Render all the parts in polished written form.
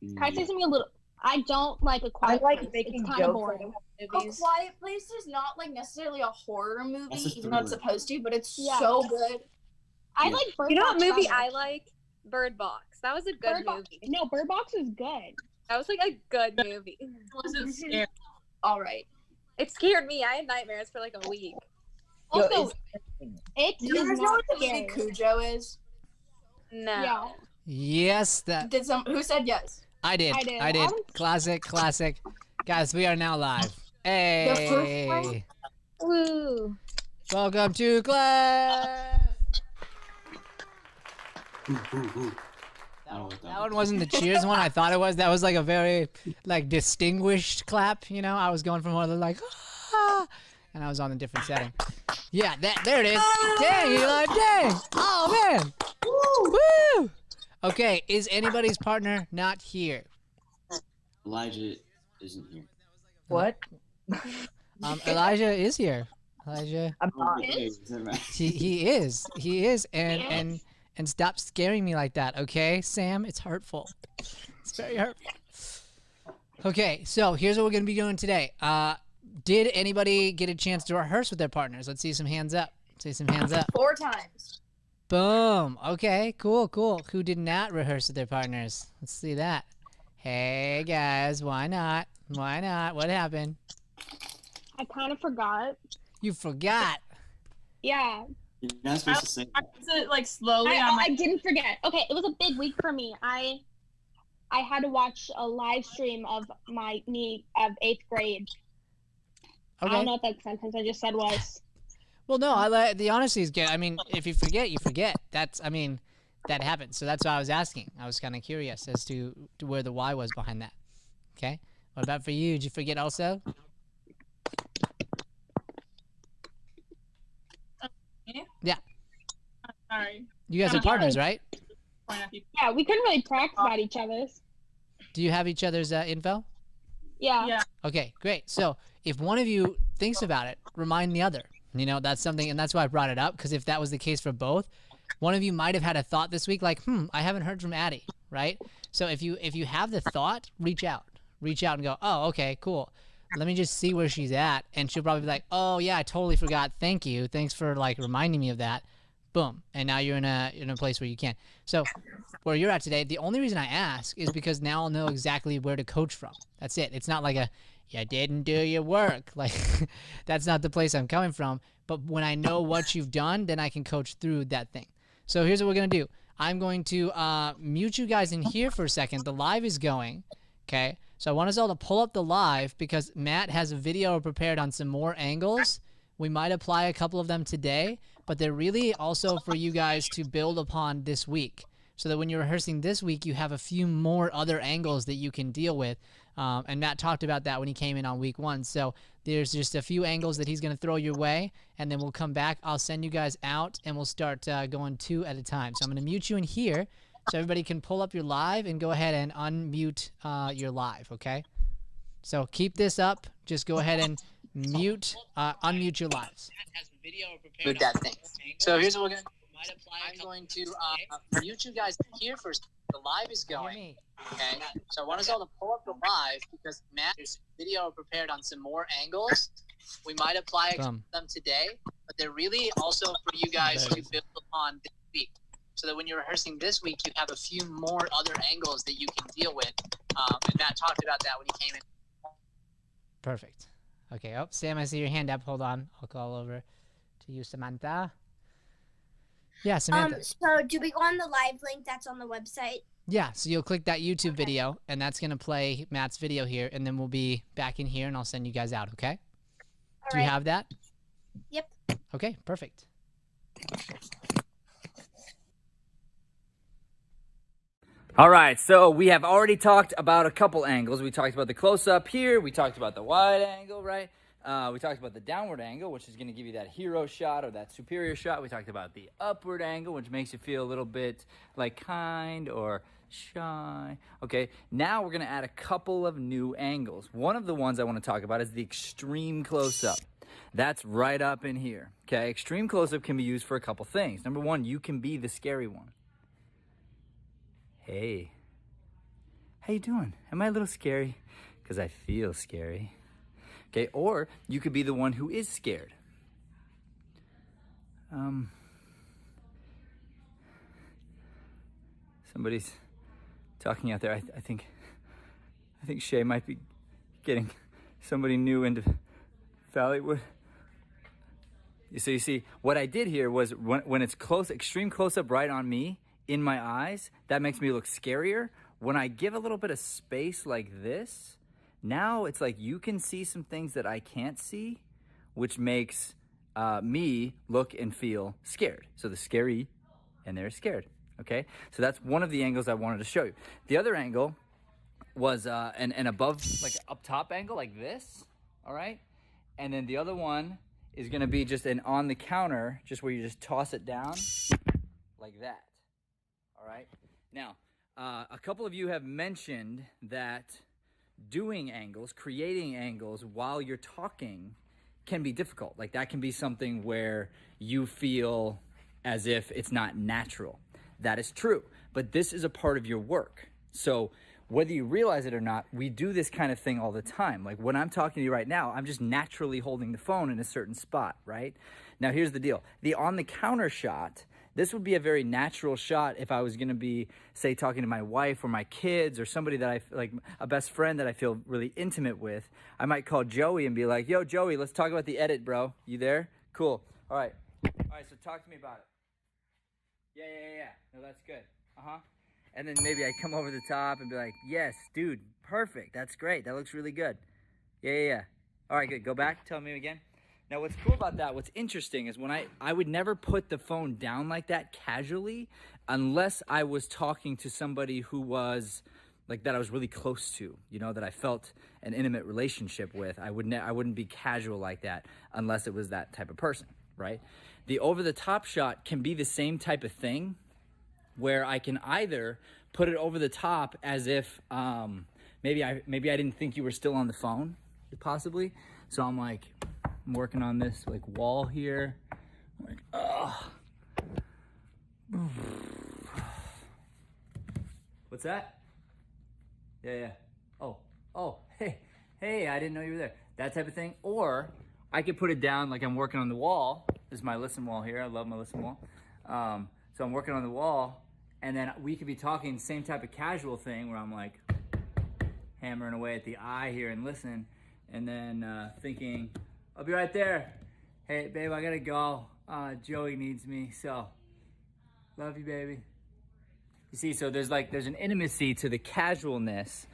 Can I say Yeah. something a little? I don't like A I Quiet like Place. making It's kind of jokes boring. like A movies. Quiet Place is not like necessarily a horror movie, That's a even though it's thriller. supposed to, but it's Yeah. so good. I Yeah. like Bird You know what Box movie better. I like? Bird Box. That was a good Bird Box. movie. No, Bird Box is good. That was like a good movie. It wasn't scary. All right. It scared me. I had nightmares for like a week. Also, it Do you is guys know not what the scary. movie Cujo is? No. Yeah. Yes, that Who said yes? I did. I did. I did. I'm- Classic. Guys, we are now live. The first Hey. Woo. Welcome to class. Ooh, ooh, ooh. I don't know what That one wasn't the cheers one. I thought it was. That was like a very like distinguished clap. You know, I was going from one of the like, ah, and I was on a different setting. Yeah, there it is. Dang, Eli, dang. Oh man. Woo. Okay, is anybody's partner not here? Elijah isn't here. What? Elijah is here. Elijah, I'm not. Okay, is that right? he is, and stop scaring me like that, okay, Sam? It's hurtful. It's very hurtful. Okay, so here's what we're gonna be doing today. Did anybody get a chance to rehearse with their partners? Let's see some hands up. 4 times. Boom. Okay, cool. Who did not rehearse with their partners? Let's see that. Hey guys, why not? What happened? I kind of forgot. You forgot. Yeah. You're not supposed to say that. Practice it like slowly on my. I didn't forget. Okay, it was a big week for me. I had to watch a live stream of my knee of 8th grade. I Okay. don't know what that sentence I just said was. Well, no, I like the honesty is good. I mean, if you forget, you forget. That happens. So that's why I was asking. I was kind of curious as to where the why was behind that. Okay. What about for you? Did you forget also? Sorry. You guys are partners, right? Point at you. Yeah, we couldn't really practice at each other's. Do you have each other's info? Yeah. Yeah. Okay, great. So if one of you thinks about it, remind the other. You know, that's something, and that's why I brought it up, because if that was the case for both, one of you might have had a thought this week like, I haven't heard from Addie, right? So if you have the thought, reach out and go, oh, okay, cool. Let me just see where she's at, and she'll probably be like, oh yeah, I totally forgot. Thank you. Thanks for like reminding me of that. Boom, and now you're in a place where you can. So where you're at today, the only reason I ask is because now I'll know exactly where to coach from. That's it. It's not like a you didn't do your work. Like that's not the place I'm coming from. But when I know what you've done, then I can coach through that thing. So here's what we're gonna do. I'm going to mute you guys in here for a second. The live is going. Okay. So I want us all to pull up the live because Matt has a video prepared on some more angles. We might apply a couple of them today, but they're really also for you guys to build upon this week so that when you're rehearsing this week, you have a few more other angles that you can deal with. And Matt talked about that when he came in on week 1. So there's just a few angles that he's going to throw your way, and then we'll come back. I'll send you guys out, and we'll start going 2 at a time. So I'm going to mute you in here so everybody can pull up your live and go ahead and unmute your live, okay? So keep this up. Just go ahead and unmute your lives. With that thing. So here's what we're going to do. I'm going to mute you guys here first. The live is going. Okay. So I want us all to pull up the live because Matt has a video prepared on some more angles. We might apply them today, but they're really also for you guys to build upon this week. So that when you're rehearsing this week, you have a few more other angles that you can deal with. And Matt talked about that when he came in. Perfect. Okay. Oh, Sam, I see your hand up. Hold on. I'll call over to you, Samantha. Yeah, Samantha. So do we go on the live link that's on the website? Yeah, so you'll click that YouTube video, and that's going to play Matt's video here, and then we'll be back in here, and I'll send you guys out, okay? Do you have that? Yep. Okay, perfect. All right, so we have already talked about a couple angles. We talked about the close-up here. We talked about the wide angle, right? We talked about the downward angle, which is going to give you that hero shot or that superior shot. We talked about the upward angle, which makes you feel a little bit like kind or shy. Okay, now we're going to add a couple of new angles. One of the ones I want to talk about is the extreme close-up. That's right up in here. Okay, extreme close-up can be used for a couple things. Number one, you can be the scary one. Hey, how you doing? Am I a little scary? Because I feel scary. Okay, or you could be the one who is scared. Somebody's talking out there. I think Shay might be getting somebody new into Valleywood. So you see, what I did here was when it's close, extreme close-up right on me, in my eyes, that makes me look scarier. When I give a little bit of space like this, now it's like you can see some things that I can't see, which makes me look and feel scared. So the scary, and they're scared, okay? So that's one of the angles I wanted to show you. The other angle was an above, like up top angle like this, all right? And then the other one is gonna be just an on the counter, just where you just toss it down like that, all right? Now, a couple of you have mentioned that doing angles, creating angles while you're talking can be difficult. Like that can be something where you feel as if it's not natural. That is true, but this is a part of your work. So whether you realize it or not, we do this kind of thing all the time. Like when I'm talking to you right now, I'm just naturally holding the phone in a certain spot, right? Now here's the deal. The on the counter shot, this would be a very natural shot if I was gonna be, say, talking to my wife or my kids or somebody that like a best friend that I feel really intimate with. I might call Joey and be like, yo, Joey, let's talk about the edit, bro. You there? Cool. All right, so talk to me about it. Yeah. No, that's good. And then maybe I come over the top and be like, yes, dude, perfect. That's great. That looks really good. Yeah. All right, good. Go back. Tell me again. Now, what's cool about that, what's interesting is when I would never put the phone down like that casually unless I was talking to somebody who was like that I was really close to, you know, that I felt an intimate relationship with. I wouldn't be casual like that unless it was that type of person, right? The over-the-top shot can be the same type of thing where I can either put it over the top as if maybe I didn't think you were still on the phone, possibly. So I'm working on this like wall here. I'm like, oh. What's that? Yeah. Oh, hey, I didn't know you were there. That type of thing. Or I could put it down like I'm working on the wall. This is my listen wall here. I love my listen wall. So I'm working on the wall, and then we could be talking same type of casual thing where I'm like hammering away at the eye here and listen, and then thinking, I'll be right there. Hey, babe, I gotta go. Joey needs me, so love you, baby. You see, so there's an intimacy to the casualness.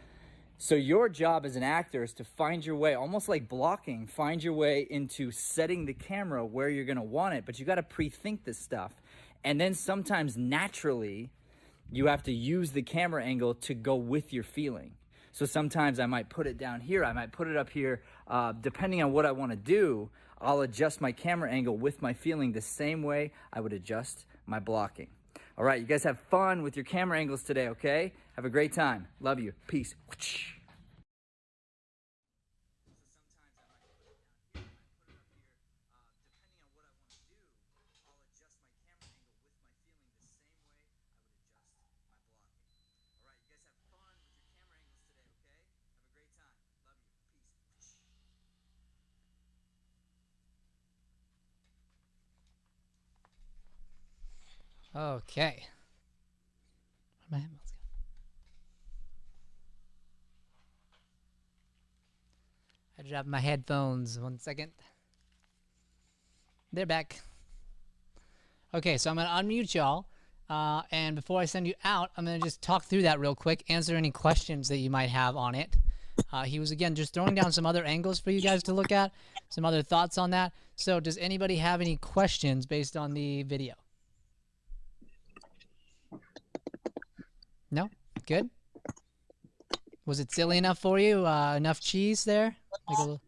So your job as an actor is to find your way, almost like blocking, find your way into setting the camera where you're gonna want it, but you gotta pre-think this stuff. And then sometimes naturally, you have to use the camera angle to go with your feeling. So sometimes I might put it down here, I might put it up here. Depending on what I wanna do, I'll adjust my camera angle with my feeling the same way I would adjust my blocking. All right, you guys have fun with your camera angles today, okay? Have a great time. Love you. Peace. Okay. Where my headphones go? I dropped my headphones. 1 second. They're back. Okay, so I'm going to unmute y'all. And before I send you out, I'm going to just talk through that real quick, answer any questions that you might have on it. He was, again, just throwing down some other angles for you guys to look at, some other thoughts on that. So does anybody have any questions based on the video? No? Good? Was it silly enough for you? Enough cheese there? Like a little...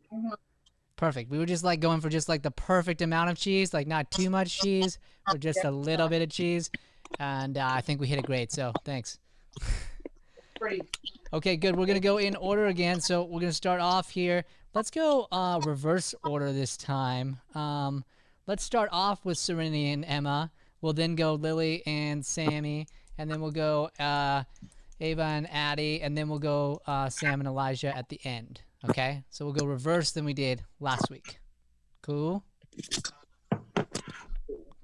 Perfect. We were just like going for just like the perfect amount of cheese, like not too much cheese, or just a little bit of cheese. And I think we hit it great, so thanks. Okay, good. We're going to go in order again. So we're going to start off here. Let's go reverse order this time. Let's start off with Serenity and Emma. We'll then go Lily and Sammy. And then we'll go Ava and Addie, and then we'll go Sam and Elijah at the end. Okay? So we'll go reverse than we did last week. Cool?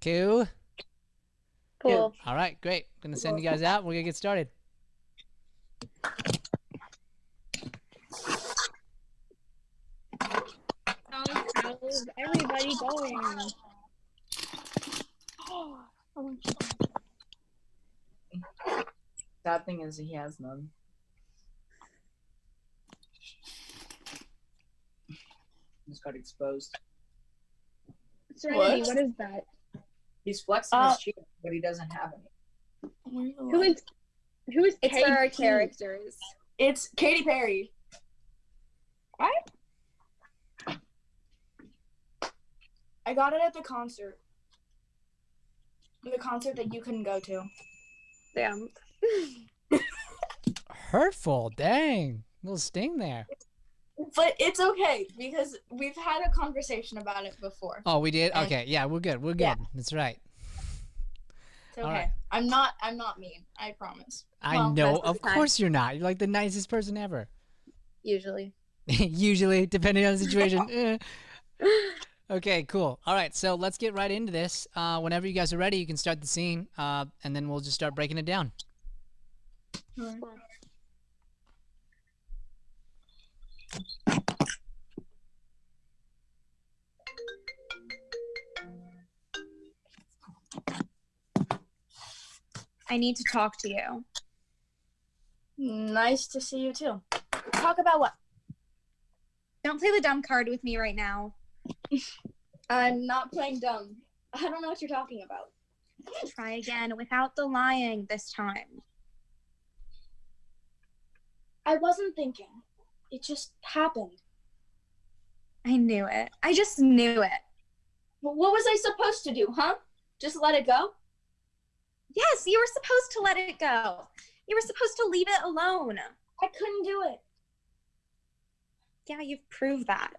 Cool? Cool. All right, great. Gonna send you guys out. We're gonna get started. How's everybody going? Sad thing is he has none. Just got exposed. Serenity, what is that? He's flexing his cheek, but he doesn't have any. Who is It's for our KT? characters. It's Katy Perry. What? I got it at the concert. The concert that you couldn't go to. Damn. Hurtful. Dang. Little sting there. But it's okay because we've had a conversation about it before. Oh, we did? And- Okay. Yeah, we're good. We're good. Yeah. That's right. It's okay. All right. I'm not mean. I promise. I Well, know. most of Of the time. course you're not. You're like the nicest person ever. Usually. Usually, depending on the situation. Okay, cool. All right, so let's get right into this. Whenever you guys are ready, you can start the scene, and then we'll just start breaking it down. I need to talk to you. Nice to see you too. Talk about what? Don't play the dumb card with me right now. I'm not playing dumb. I don't know what you're talking about. Try again without the lying this time. I wasn't thinking. It just happened. I knew it. I just knew it. What was I supposed to do, huh? Just let it go? Yes, you were supposed to let it go. You were supposed to leave it alone. I couldn't do it. Yeah, you've proved that.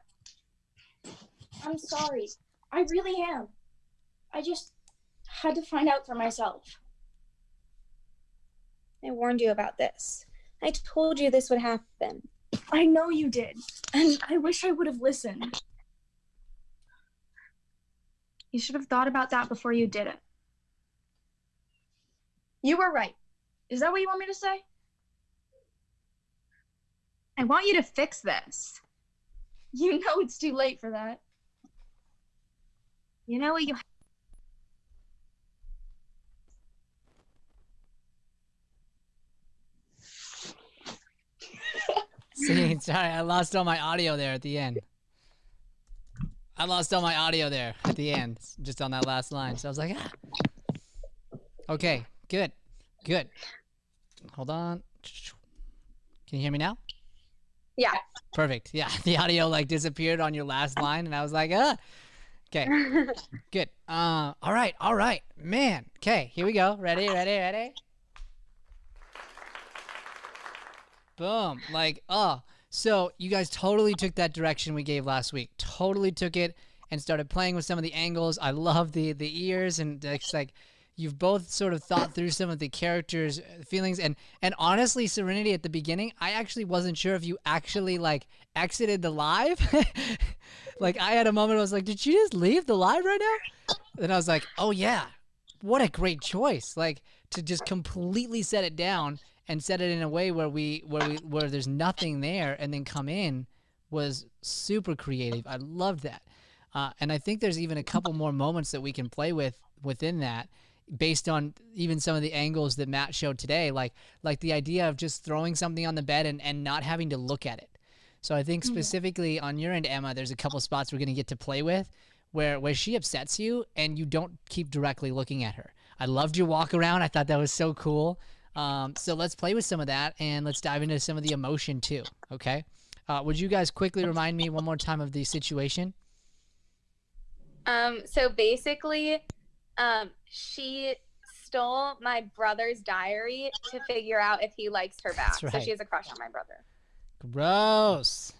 I'm sorry. I really am. I just had to find out for myself. I warned you about this. I told you this would happen. I know you did. And I wish I would have listened. You should have thought about that before you did it. You were right. Is that what you want me to say? I want you to fix this. You know it's too late for that. You know what you... See, sorry, I lost all my audio there at the end. I lost all my audio there at the end, just on that last line. So I was like, ah. Okay, good, good. Hold on. Can you hear me now? Yeah. Perfect. Yeah, the audio like disappeared on your last line, and I was like, ah. Okay, good. All right, man. Okay, here we go. Ready? Boom. Like, so you guys totally took that direction we gave last week. Totally took it and started playing with some of the angles. I love the ears, and it's like you've both sort of thought through some of the characters' feelings. And honestly, Serenity, at the beginning, I actually wasn't sure if you actually like exited the live. Like I had a moment I was like, did you just leave the live right now? And I was like, oh yeah, what a great choice. Like to just completely set it down and set it in a way where there's nothing there and then come in was super creative. I loved that. And I think there's even a couple more moments that we can play with within that based on even some of the angles that Matt showed today, like the idea of just throwing something on the bed and not having to look at it. So I think specifically on your end, Emma, there's a couple spots we're going to get to play with where she upsets you and you don't keep directly looking at her. I loved your walk around. I thought that was so cool. So let's play with some of that and let's dive into some of the emotion too. Okay. Would you guys quickly remind me one more time of the situation? So basically, she stole my brother's diary to figure out if he likes her back. That's right. So she has a crush on my brother. Gross.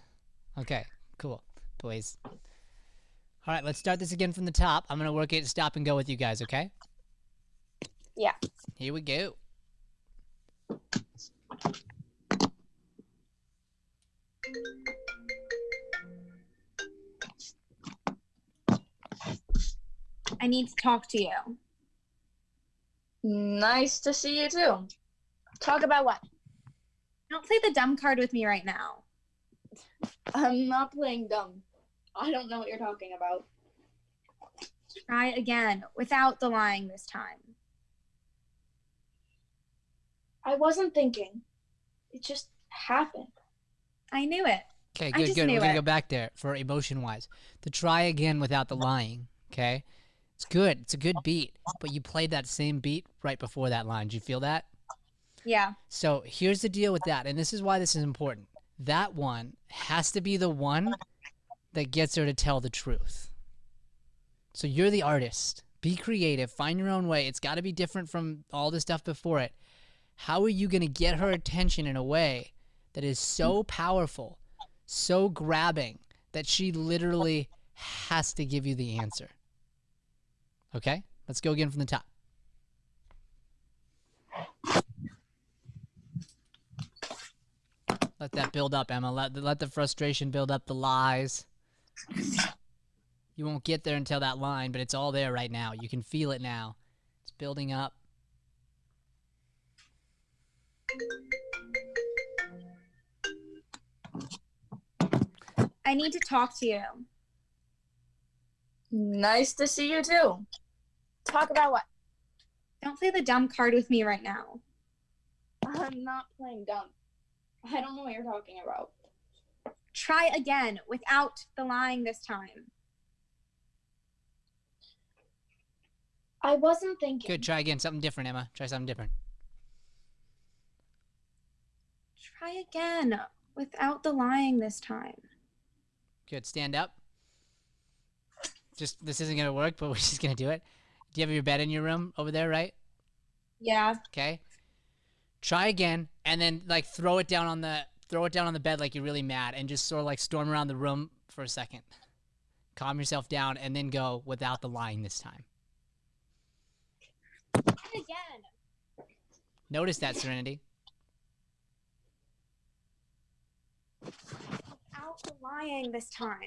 Okay, cool. Boys. All right, let's start this again from the top. I'm going to work it stop and go with you guys, okay? Yeah. Here we go. I need to talk to you. Nice to see you too. Talk about what? Don't play the dumb card with me right now. I'm not playing dumb. I don't know what you're talking about. Try again without the lying this time. I wasn't thinking. It just happened. I knew it. Okay, I good, just good. knew We're gonna it. go back there for emotion wise. To try again without the lying. Okay, it's good. It's a good beat, but you played that same beat right before that line. Did you feel that? Yeah. So here's the deal with that, and this is why this is important. That one has to be the one that gets her to tell the truth. So you're the artist. Be creative. Find your own way. It's got to be different from all the stuff before it. How are you going to get her attention in a way that is so powerful, so grabbing, that she literally has to give you the answer? Okay? Let's go again from the top. Let that build up, Emma. Let the frustration build up, the lies. You won't get there until that line, but it's all there right now. You can feel it now. It's building up. I need to talk to you. Nice to see you too. Talk about what? Don't play the dumb card with me right now. I'm not playing dumb. I don't know what you're talking about. Try again without the lying this time. I wasn't thinking. Good. Try again. Something different, Emma. Try something different. Try again without the lying this time. Good. Stand up. This isn't going to work, but we're just going to do it. Do you have your bed in your room over there, right? Yeah. Okay. Try again, and then like throw it down on the bed like you're really mad, and just sort of like storm around the room for a second. Calm yourself down, and then go without the lying this time. Try again. Notice that, Serenity. Without the lying this time.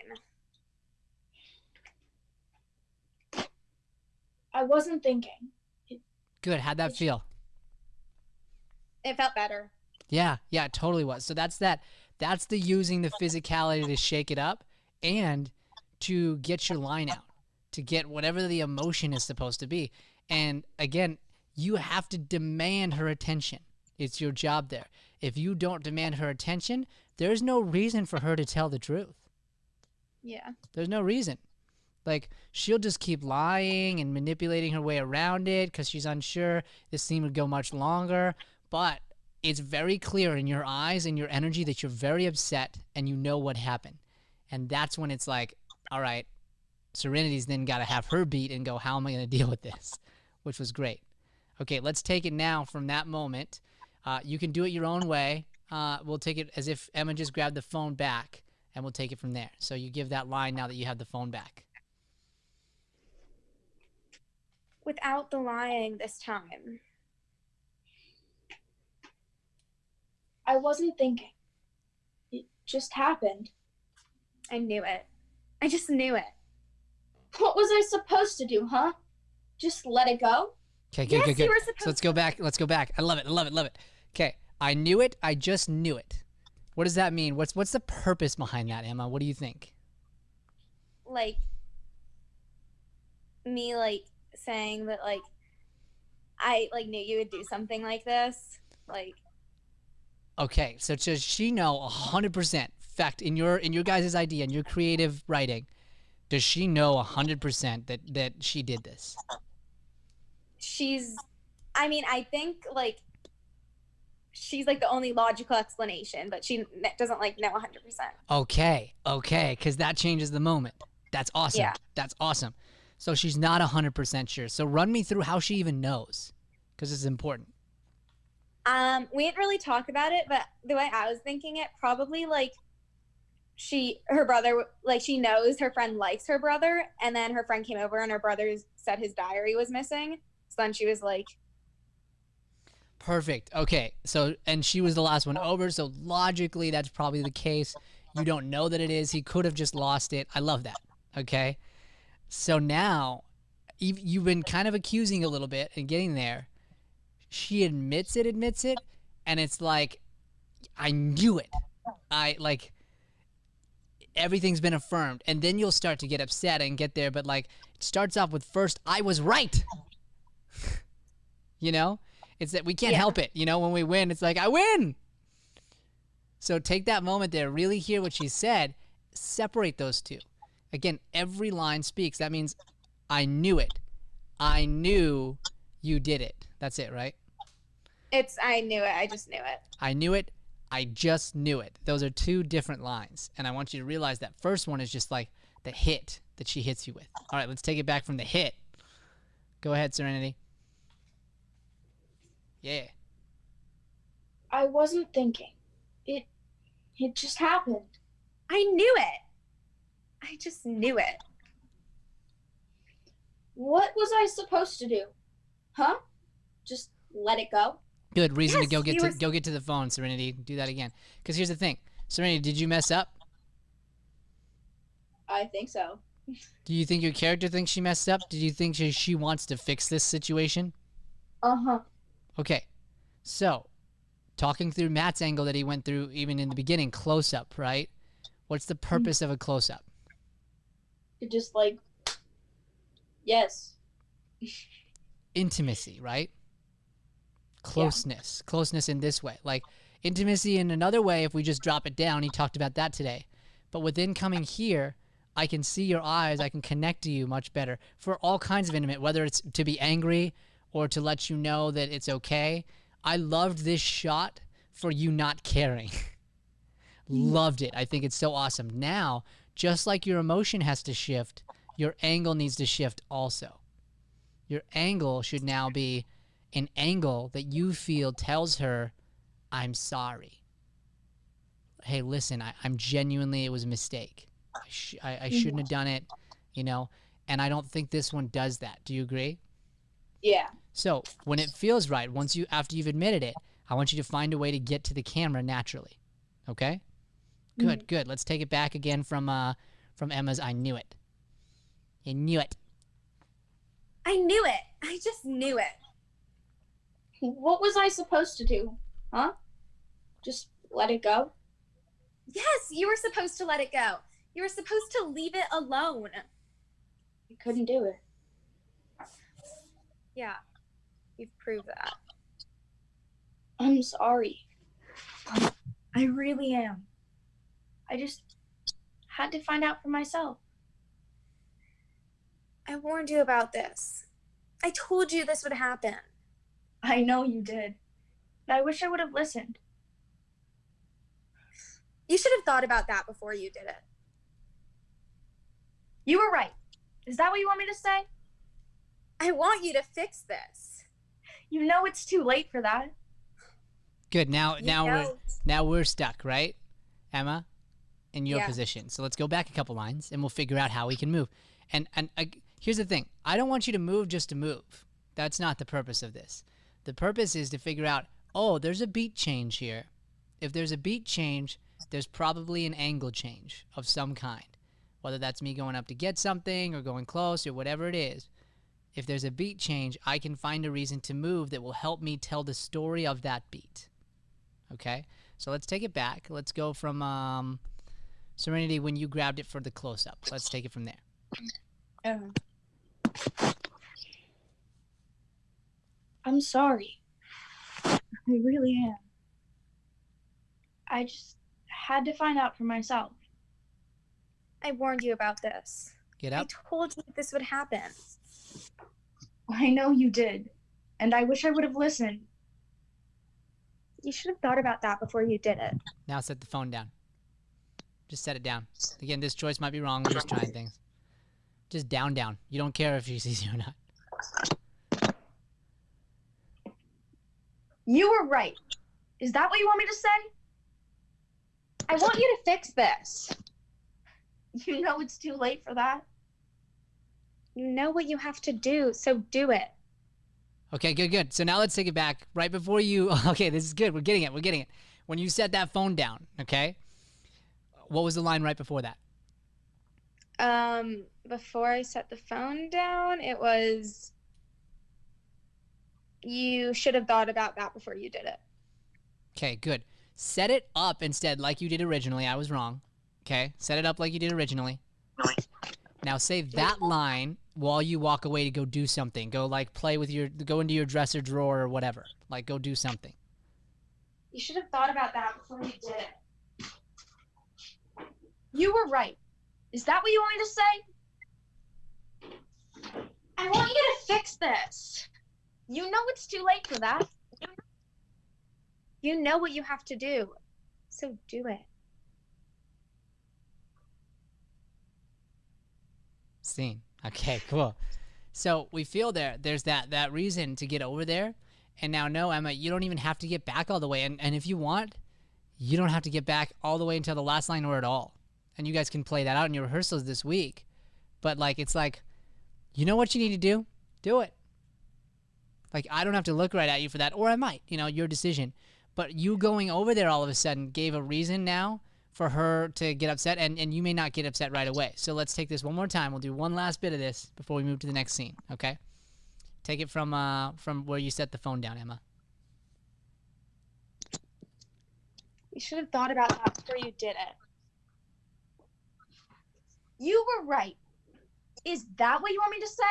I wasn't thinking. Good. How'd that feel? It felt better. Yeah, it totally was. So that's that. That's the using the physicality to shake it up and to get your line out, to get whatever the emotion is supposed to be. And again, you have to demand her attention. It's your job there. If you don't demand her attention, there's no reason for her to tell the truth. Yeah. There's no reason. Like, she'll just keep lying and manipulating her way around it because she's unsure. This scene would go much longer. But it's very clear in your eyes and your energy that you're very upset and you know what happened. And that's when it's like, all right, Serenity's then got to have her beat and go, how am I going to deal with this? Which was great. Okay, let's take it now from that moment. You can do it your own way. We'll take it as if Emma just grabbed the phone back, and we'll take it from there. So you give that line now that you have the phone back. Without the lying this time. I wasn't thinking. It just happened. I knew it. I just knew it. What was I supposed to do, huh? Just let it go? Okay, good, Yes, good, good. you were supposed So let's go back. Let's go back. I love it. I love it. Love it. Okay, I knew it. I just knew it. What does that mean? What's the purpose behind that, Emma? What do you think? Like, me, like, saying that, like, I, like, knew you would do something like this. Like, Okay, so does she know 100%? In fact, in your guys' idea, in your creative writing, does she know 100% that she did this? I mean, I think, like, she's, like, the only logical explanation, but she doesn't, like, know 100%. Okay, because that changes the moment. That's awesome. Yeah. That's awesome. So she's not 100% sure. So run me through how she even knows, because it's important. We didn't really talk about it, but the way I was thinking it, probably, like, her brother, like, she knows her friend likes her brother, and then her friend came over and her brother said his diary was missing. So then she was like, Perfect. Okay. So, and she was the last one over. So logically, that's probably the case. You don't know that it is. He could have just lost it. I love that. Okay. So now you've been kind of accusing a little bit and getting there. She admits it. And it's like, I knew it. Everything's been affirmed. And then you'll start to get upset and get there. But like, it starts off with first, I was right. You know? It's that we can't help it. You know, when we win, it's like, I win. So take that moment there, really hear what she said, separate those two. Again, every line speaks. That means I knew it. I knew you did it. That's it, right? It's I knew it. I just knew it. I knew it. I just knew it. Those are two different lines. And I want you to realize that first one is just like the hit that she hits you with. All right, let's take it back from the hit. Go ahead, Serenity. Yeah. I wasn't thinking. It just happened. I knew it. I just knew it. What was I supposed to do? Huh? Just let it go? Good reason Yes, to you go get to the phone, Serenity. Do that again. Because here's the thing. Serenity, did you mess up? I think so. Do you think your character thinks she messed up? Do you think she wants to fix this situation? Uh-huh. Okay. So, talking through Matt's angle that he went through even in the beginning, close-up, right? What's the purpose of a close-up? It just like, yes. Intimacy, right? Closeness. Closeness in this way. Like, intimacy in another way, if we just drop it down, he talked about that today. But within coming here, I can see your eyes, I can connect to you much better for all kinds of intimate, whether it's to be angry or to let you know that it's okay. I loved this shot for you not caring. Loved it. I think it's so awesome. Now, just like your emotion has to shift, your angle needs to shift also. Your angle should now be an angle that you feel tells her, I'm sorry. Hey, listen, I'm genuinely, it was a mistake. I shouldn't have done it, you know, and I don't think this one does that. Do you agree? Yeah. So when it feels right, after you've admitted it, I want you to find a way to get to the camera naturally. Okay? Good, good. Let's take it back again from Emma's I knew it. I knew it. I knew it. I just knew it. What was I supposed to do? Huh? Just let it go? Yes, you were supposed to let it go. You were supposed to leave it alone. I couldn't do it. Yeah, you've proved that. I'm sorry. I really am. I just had to find out for myself. I warned you about this. I told you this would happen. I know you did. I wish I would have listened. You should have thought about that before you did it. You were right. Is that what you want me to say? I want you to fix this. You know it's too late for that. Good. Now we're stuck, right, Emma, in your Yeah. position. So let's go back a couple lines, and we'll figure out how we can move. And here's the thing: I don't want you to move just to move. That's not the purpose of this. The purpose is to figure out, oh, there's a beat change here. If there's a beat change, there's probably an angle change of some kind, whether that's me going up to get something or going close or whatever it is. If there's a beat change, I can find a reason to move that will help me tell the story of that beat. Okay? So let's take it back. Let's go from Serenity when you grabbed it for the close-up. Let's take it from there. I'm sorry. I really am. I just had to find out for myself. I warned you about this. Get I up. told you this would happen. I know you did. And I wish I would have listened. You should have thought about that before you did it. Now set the phone down. Just set it down. Again, this choice might be wrong. We're just trying things. Just down, down. You don't care if she sees you or not. You were right. Is that what you want me to say? I want you to fix this. You know it's too late for that. You know what you have to do, so do it. Okay, good. So now let's take it back. Right before you, okay, this is good. We're getting it. When you set that phone down, okay, what was the line right before that? Before I set the phone down, it was, you should have thought about that before you did it. Okay, good. Set it up instead like you did originally. I was wrong. Okay, set it up like you did originally. Now say that line while you walk away to go do something. Go like go into your dresser drawer or whatever. Like go do something. You should have thought about that before you did it. You were right. Is that what you want me to say? I want you to fix this. You know it's too late for that. You know what you have to do. So do it. Scene. Okay, cool. So we feel there's that reason to get over there. And now, no, Emma, you don't even have to get back all the way. And if you want, you don't have to get back all the way until the last line or at all. And you guys can play that out in your rehearsals this week. But, like, it's like, you know what you need to do? Do it. Like, I don't have to look right at you for that. Or I might, your decision. But you going over there all of a sudden gave a reason now for her to get upset. And you may not get upset right away. So let's take this one more time. We'll do one last bit of this before we move to the next scene, okay? Take it from where you set the phone down, Emma. You should have thought about that before you did it. You were right. Is that what you want me to say?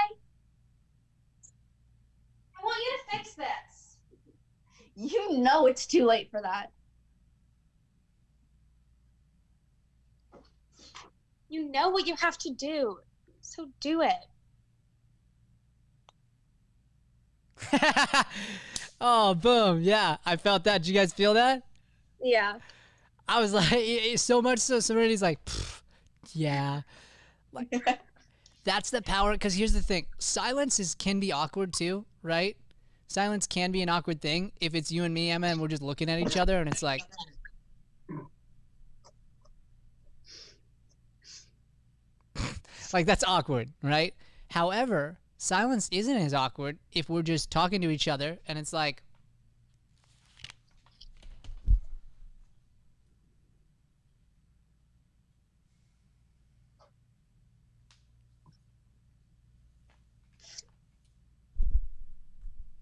I want you to fix this. You know it's too late for that. You know what you have to do. So do it. Oh, boom. Yeah, I felt that. Did you guys feel that? Yeah. I was like, so much so Serenity's like, yeah. Like, that's the power. Because here's the thing. Silence can be awkward too, right? Silence can be an awkward thing if it's you and me, Emma, and we're just looking at each other and it's like. Like, that's awkward, right? However, silence isn't as awkward if we're just talking to each other and it's like.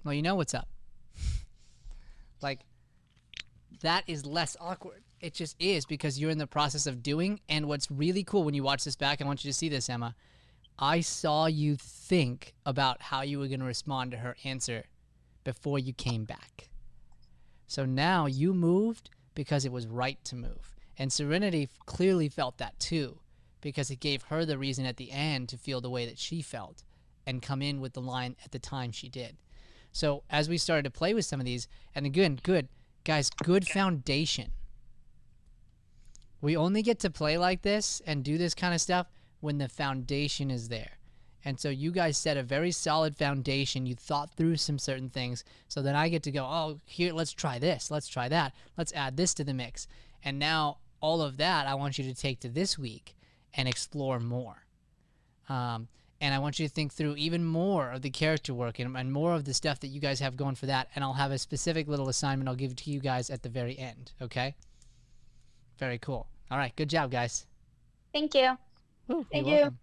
Well, you know what's up. Like, that is less awkward. It just is because you're in the process of doing. And what's really cool when you watch this back, I want you to see this, Emma. I saw you think about how you were going to respond to her answer before you came back. So now you moved because it was right to move. And Serenity clearly felt that too, because it gave her the reason at the end to feel the way that she felt and come in with the line at the time she did. So as we started to play with some of these, and again, good foundation. We only get to play like this and do this kind of stuff when the foundation is there. And so you guys set a very solid foundation. You thought through some certain things. So then I get to go, oh, here, let's try this. Let's try that. Let's add this to the mix. And now all of that I want you to take to this week and explore more. And I want you to think through even more of the character work and more of the stuff that you guys have going for that. And I'll have a specific little assignment I'll give to you guys at the very end, okay? Very cool. All right, good job, guys. Thank you. Woo, Thank you're you.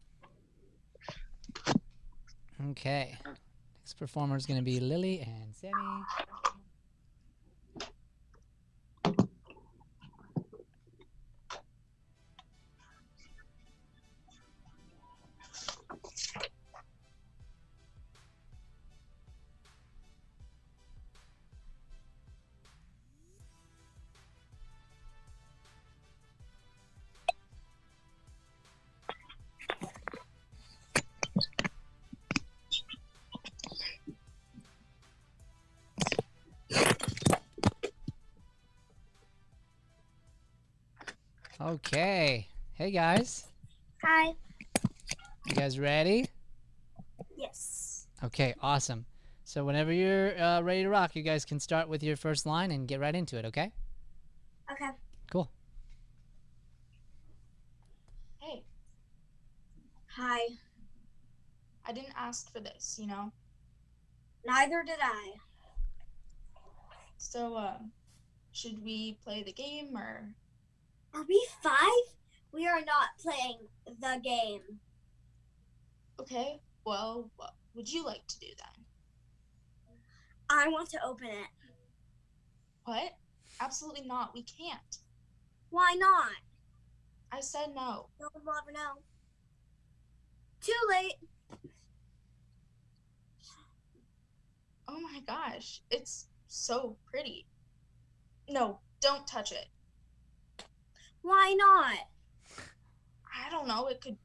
welcome. Okay. Next performer is going to be Lily and Sammy. Okay. Hey, guys. Hi. You guys ready? Yes. Okay, awesome. So whenever you're ready to rock, you guys can start with your first line and get right into it, okay? Okay. Cool. Hey, Hi. I didn't ask for this, you know? Neither did I. So, should we play the game or? Are we 5? We are not playing the game. Okay, well, what would you like to do then? I want to open it. What? Absolutely not. We can't. Why not? I said no. No one will ever know. Too late. Oh my gosh, it's so pretty. No, don't touch it. Why not? I don't know, it could.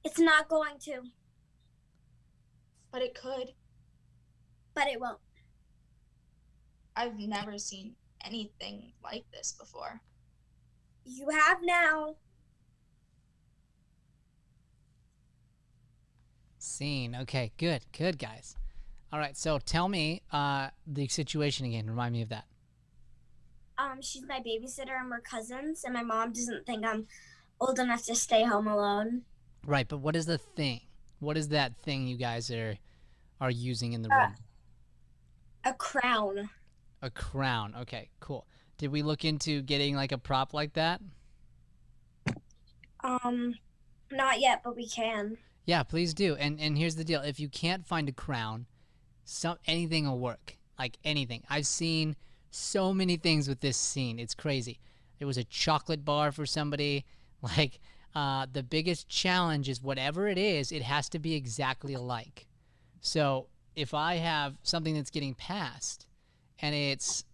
It's not going to. But it could. But it won't. I've never seen anything like this before. You have now. Scene. Okay, good. Good, guys. All right, so tell me the situation again. Remind me of that. She's my babysitter and we're cousins, and my mom doesn't think I'm old enough to stay home alone. Right, but what is the thing? What is that thing you guys are using in the room? A crown. A crown. Okay, cool. Did we look into getting like a prop like that? Not yet, but we can. Yeah, please do. And here's the deal. If you can't find a crown, anything will work. Like anything. I've seen so many things with this scene. It's crazy. There was a chocolate bar for somebody. Like the biggest challenge is whatever it is, it has to be exactly alike. So if I have something that's getting passed and it's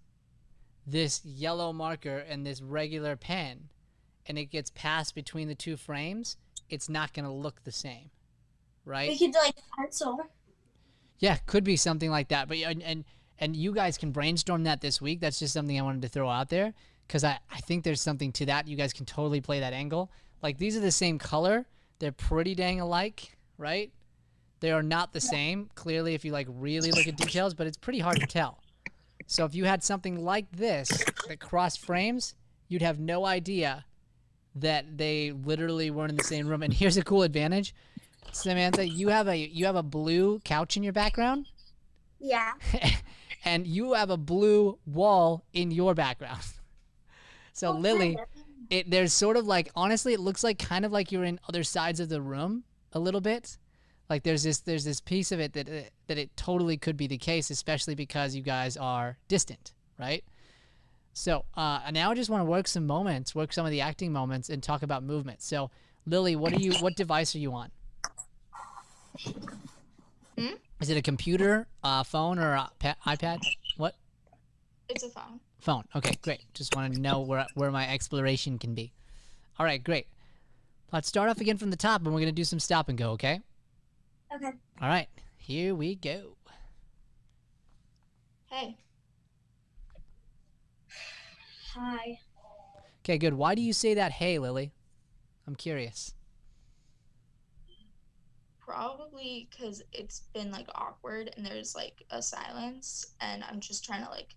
this yellow marker and this regular pen and it gets passed between the two frames, it's not going to look the same, right? We could do like pencil. Yeah, could be something like that. But and you guys can brainstorm that this week. That's just something I wanted to throw out there because I think there's something to that. You guys can totally play that angle. Like these are the same color. They're pretty dang alike, right? They are not the same, clearly, if you like really look at details, but it's pretty hard to tell. So if you had something like this that crossed frames, you'd have no idea that they literally weren't in the same room. And here's a cool advantage. Samantha, you have a blue couch in your background. Yeah. And you have a blue wall in your background. So Lily, there's sort of like, honestly, it looks like kind of like you're in other sides of the room a little bit. Like there's this piece of it that it totally could be the case, especially because you guys are distant, right? So now I just want to work some of the acting moments and talk about movement. So Lily, what device are you on? Is it a computer, phone, or iPad? What? It's a phone. Phone. Okay, great. Just want to know where my exploration can be. All right, great. Let's start off again from the top, and we're going to do some stop and go, okay? Okay. All right, here we go. Hey. Hi. Okay, good. Why do you say that, hey, Lily? I'm curious. Probably because it's been like awkward and there's like a silence and I'm just trying to like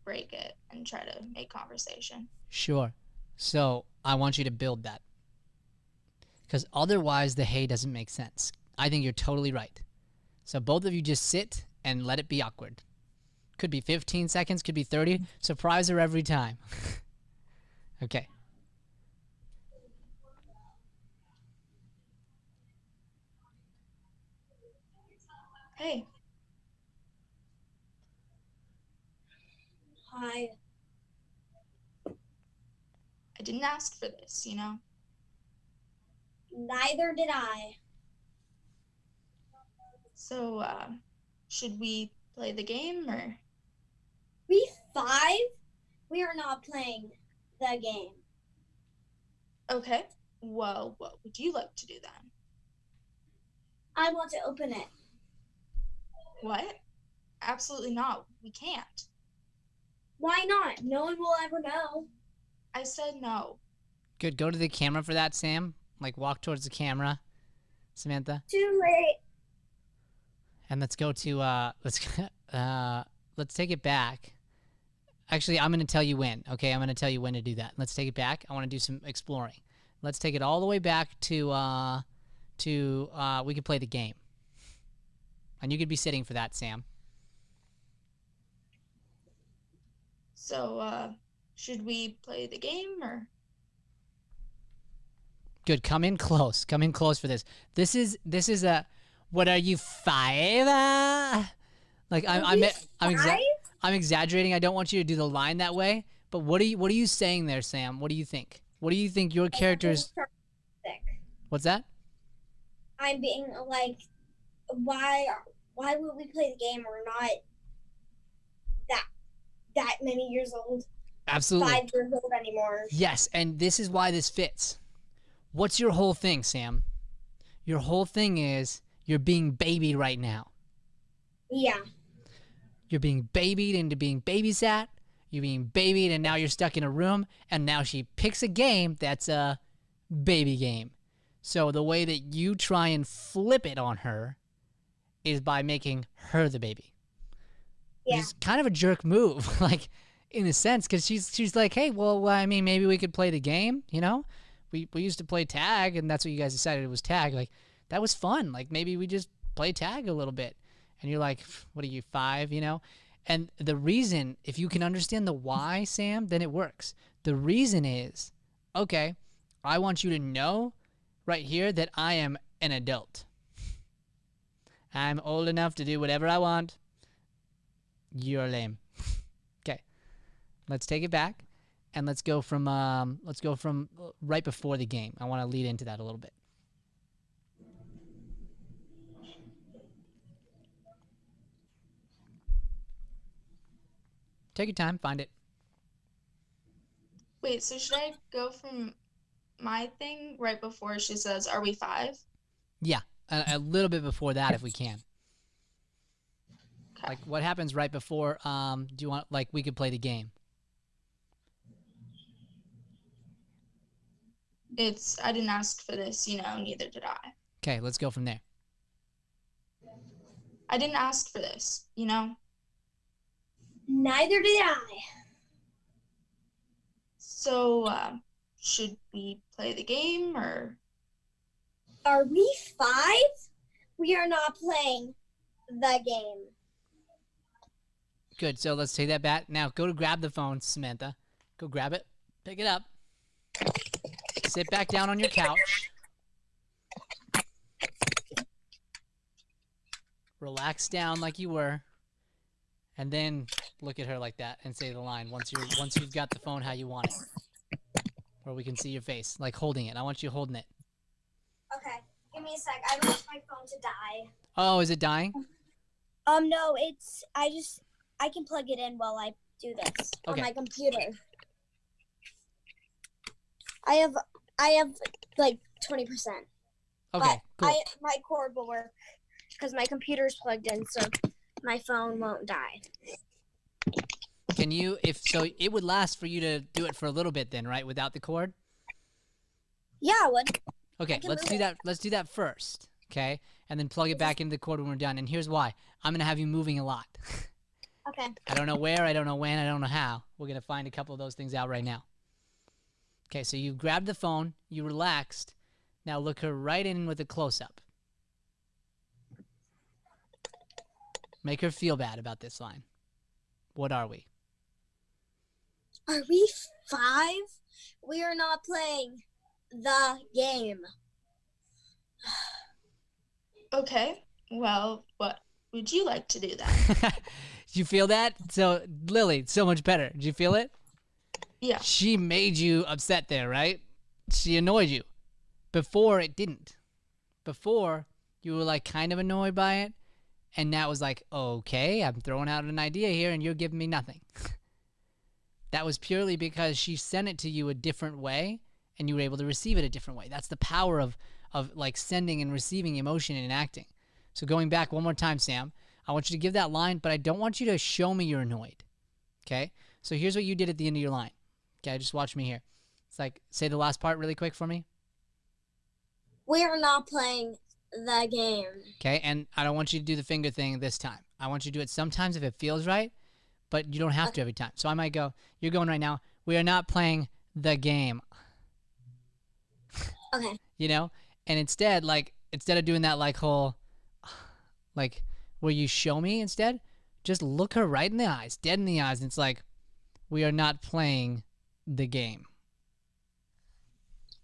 break it and try to make conversation. Sure. So I want you to build that. Because otherwise the hey doesn't make sense. I think you're totally right. So both of you just sit and let it be awkward. Could be 15 seconds, could be 30. Surprise her every time. Okay. Hey. Hi. I didn't ask for this, you know? Neither did I. So, should we play the game or? We 5? We are not playing the game. Okay. Well, what would you like to do then? I want to open it. What? Absolutely not. We can't. Why not? No one will ever know. I said no. Good. Go to the camera for that, Sam. Like walk towards the camera, Samantha. Too late. And let's go to let's take it back. Actually, I'm gonna tell you when. Okay, I'm gonna tell you when to do that. Let's take it back. I want to do some exploring. Let's take it all the way back to we could play the game. And you could be sitting for that, Sam. So, should we play the game or? Good. Come in close. Come in close for this. This is a. What are you, 5? Like I'm exaggerating. I don't want you to do the line that way. But what are you saying there, Sam? What do you think? What do you think your character's? What's that? I'm being like, why would we play the game? We're not that many years old. Absolutely. 5 years old anymore. Yes, and this is why this fits. What's your whole thing, Sam? Your whole thing is you're being babied right now. Yeah. You're being babied into being babysat. You're being babied, and now you're stuck in a room, and now she picks a game that's a baby game. So the way that you try and flip it on her is by making her the baby. Yeah. Which is kind of a jerk move, like, in a sense, because she's like, hey, well, I mean, maybe we could play the game, you know? We used to play tag, and that's what you guys decided it was tag. Like, that was fun. Like, maybe we just play tag a little bit. And you're like, what are you, 5, you know? And the reason, if you can understand the why, Sam, then it works. The reason is, okay, I want you to know right here that I am an adult. I'm old enough to do whatever I want. You're lame. Okay, let's take it back, and let's go from right before the game. I want to lead into that a little bit. Take your time, find it. Wait, so should I go from my thing right before she says, "Are we 5?" Yeah, a little bit before that if we can. Okay. Like, what happens right before, do you want, like, we could play the game? I didn't ask for this, neither did I. Okay, let's go from there. I didn't ask for this, Neither did I. So, should we play the game, or? Are we 5? We are not playing the game. Good, so let's take that back. Now, go to grab the phone, Samantha. Go grab it. Pick it up. Sit back down on your couch. Relax down like you were. And then look at her like that and say the line once you've got the phone how you want it. Where we can see your face, like holding it. I want you holding it. Okay, give me a sec. I don't want my phone to die. Oh, is it dying? No, I can plug it in while I do this on my computer. I have like 20%. Okay, cool. My cord will work because my computer is plugged in, so my phone won't die. Can you, it would last for you to do it for a little bit then, right, without the cord? Yeah, it would. Okay, let's do that. Let's do that first, okay? And then plug it back into the cord when we're done. And here's why. I'm going to have you moving a lot. Okay. I don't know where, I don't know when, I don't know how. We're going to find a couple of those things out right now. Okay, so you grabbed the phone, you relaxed. Now look her right in with a close-up. Make her feel bad about this line. What are we? Are we 5? We are not playing the game. Okay, well, what would you like to do then? Did you feel that? So, Lily, so much better. Did you feel it? Yeah. She made you upset there, right? She annoyed you. Before, it didn't. Before, you were like kind of annoyed by it. And now it was like, okay, I'm throwing out an idea here and you're giving me nothing. That was purely because she sent it to you a different way and you were able to receive it a different way. That's the power of like sending and receiving emotion in acting. So going back one more time, Sam, I want you to give that line, but I don't want you to show me you're annoyed. Okay? So here's what you did at the end of your line. Okay, just watch me here. It's like, say the last part really quick for me. We are not playing the game. Okay, and I don't want you to do the finger thing this time. I want you to do it sometimes if it feels right, but you don't have to every time. So I might go, you're going right now, we are not playing the game. Okay. You know? And instead of doing that like whole, like, where you show me instead, just look her right in the eyes, dead in the eyes, and it's like, we are not playing the game.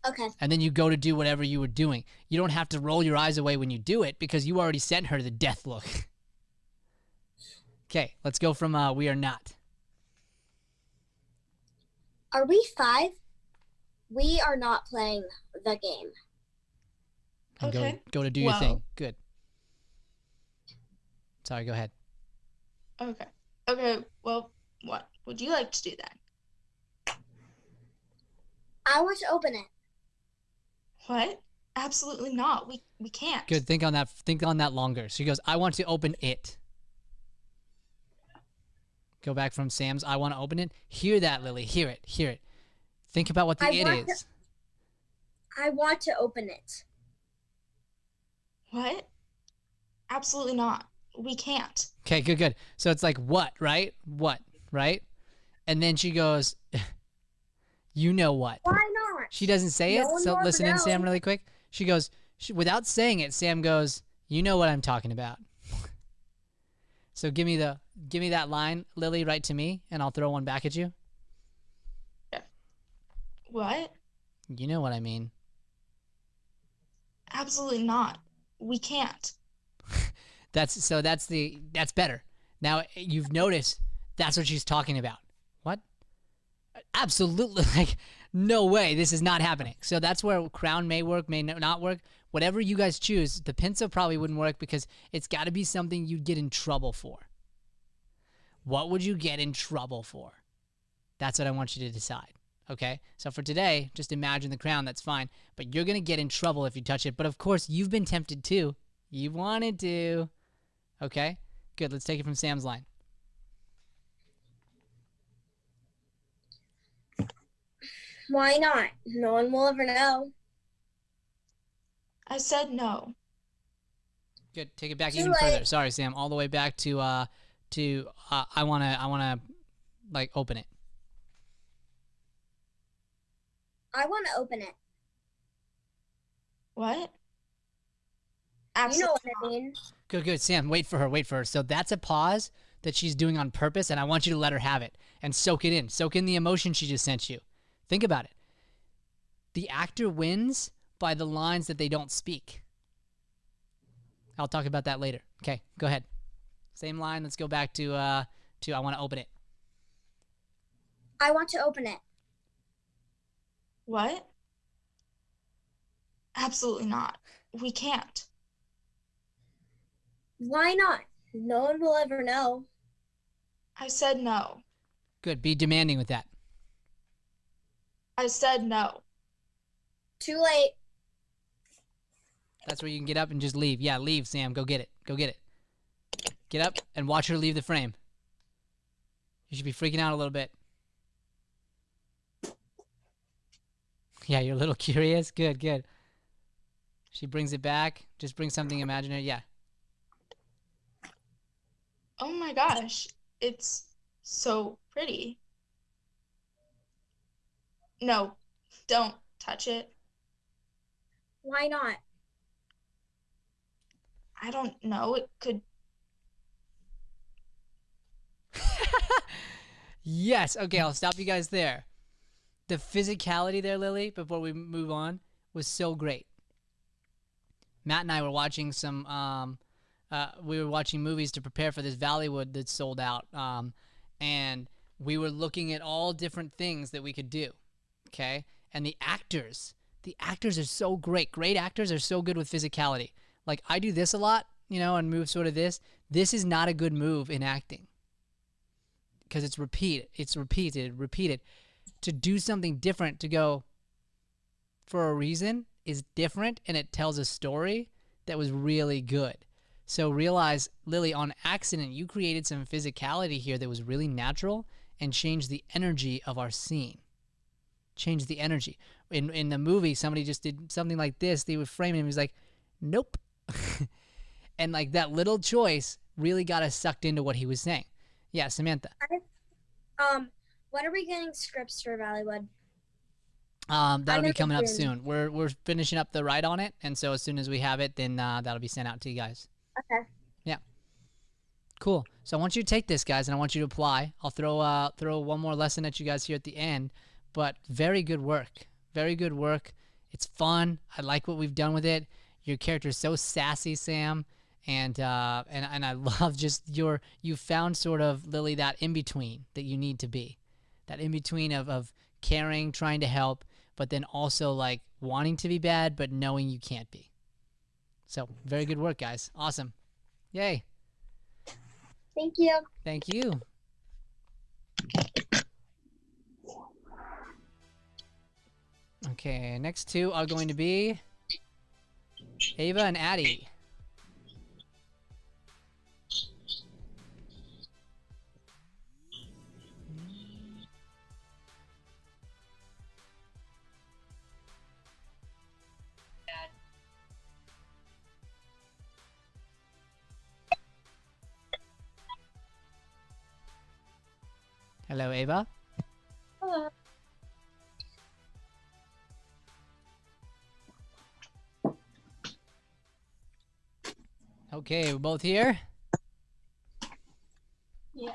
Okay. And then you go to do whatever you were doing. You don't have to roll your eyes away when you do it because you already sent her the death look. Okay, let's go from we are not. Are we 5? We are not playing the game. And Okay. Go to do your Well. thing. Good. Sorry, go ahead. Okay. Okay. Well, what would you like to do then? I want to open it. What? Absolutely not. We can't. Good. Think on that. Think on that longer. She goes, I want to open it. Go back from Sam's. I want to open it. Hear that, Lily. Hear it. Hear it. Think about what the it is. I want to open it. What? Absolutely not. We can't. Okay, good, good. So it's like what, right? What, right? And then she goes, you know what? Why not? She doesn't say it. No one So will listen in, know. Sam, really quick. She goes, without saying it, Sam goes, you know what I'm talking about. So give me that line, Lily, right to me, and I'll throw one back at you. What? You know what I mean. Absolutely not. We can't. That's better. Now you've noticed that's what she's talking about. What? Absolutely, like no way, this is not happening. So that's where crown may work, may not work. Whatever you guys choose, the pincer probably wouldn't work because it's got to be something you'd get in trouble for. What would you get in trouble for? That's what I want you to decide. Okay? So for today, just imagine the crown, that's fine. But you're going to get in trouble if you touch it. But of course, you've been tempted too. You wanted to. Okay? Good. Let's take it from Sam's line. Why not? No one will ever know. I said no. Good. Take it back Too even late. further. Sorry, Sam. All the way back to I wanna like open it. I want to open it. What? You know Absolutely. what I mean. Good, good. Sam, wait for her, wait for her. So that's a pause that she's doing on purpose, and I want you to let her have it and soak it in. Soak in the emotion she just sent you. Think about it. The actor wins by the lines that they don't speak. I'll talk about that later. Okay, go ahead. Same line. Let's go back to I want to open it. I want to open it. What? Absolutely not. We can't. Why not? No one will ever know. I said no. Good. Be demanding with that. I said no. Too late. That's where you can get up and just leave. Yeah, leave, Sam. Go get it. Go get it. Get up and watch her leave the frame. You should be freaking out a little bit. Yeah, you're a little curious. Good, good. She brings it back. Just bring something imaginary. Yeah. Oh my gosh. It's so pretty. No, don't touch it. Why not? I don't know. It could. Yes. Okay, I'll stop you guys there. The physicality there, Lily, before we move on, was so great. Matt and I were watching we were watching movies to prepare for this Valleywood that's sold out. And we were looking at all different things that we could do. Okay? And the actors are so great. Great actors are so good with physicality. Like, I do this a lot, and move sort of this. This is not a good move in acting. Because it's repeated. To do something different, to go for a reason, is different, and it tells a story that was really good. So realize, Lily, on accident, you created some physicality here that was really natural and changed the energy of our scene. Changed the energy. In the movie, somebody just did something like this. They would frame it and he was like, nope. And like that little choice really got us sucked into what he was saying. Yeah, Samantha. When are we getting scripts for Valleywood? That'll be coming up soon. We're finishing up the write on it, and so as soon as we have it, then that'll be sent out to you guys. Okay. Yeah. Cool. So I want you to take this, guys, and I want you to apply. I'll throw one more lesson at you guys here at the end. But very good work. Very good work. It's fun. I like what we've done with it. Your character is so sassy, Sam, and I love just you found sort of, Lily, that in between that you need to be, that in between of caring, trying to help, but then also like wanting to be bad but knowing you can't be. So very good work, guys. Awesome. Yay. Thank you. Thank you. Okay, next two are going to be Ava and Addie. Hello, Ava. Hello. Okay, we're both here. Yeah.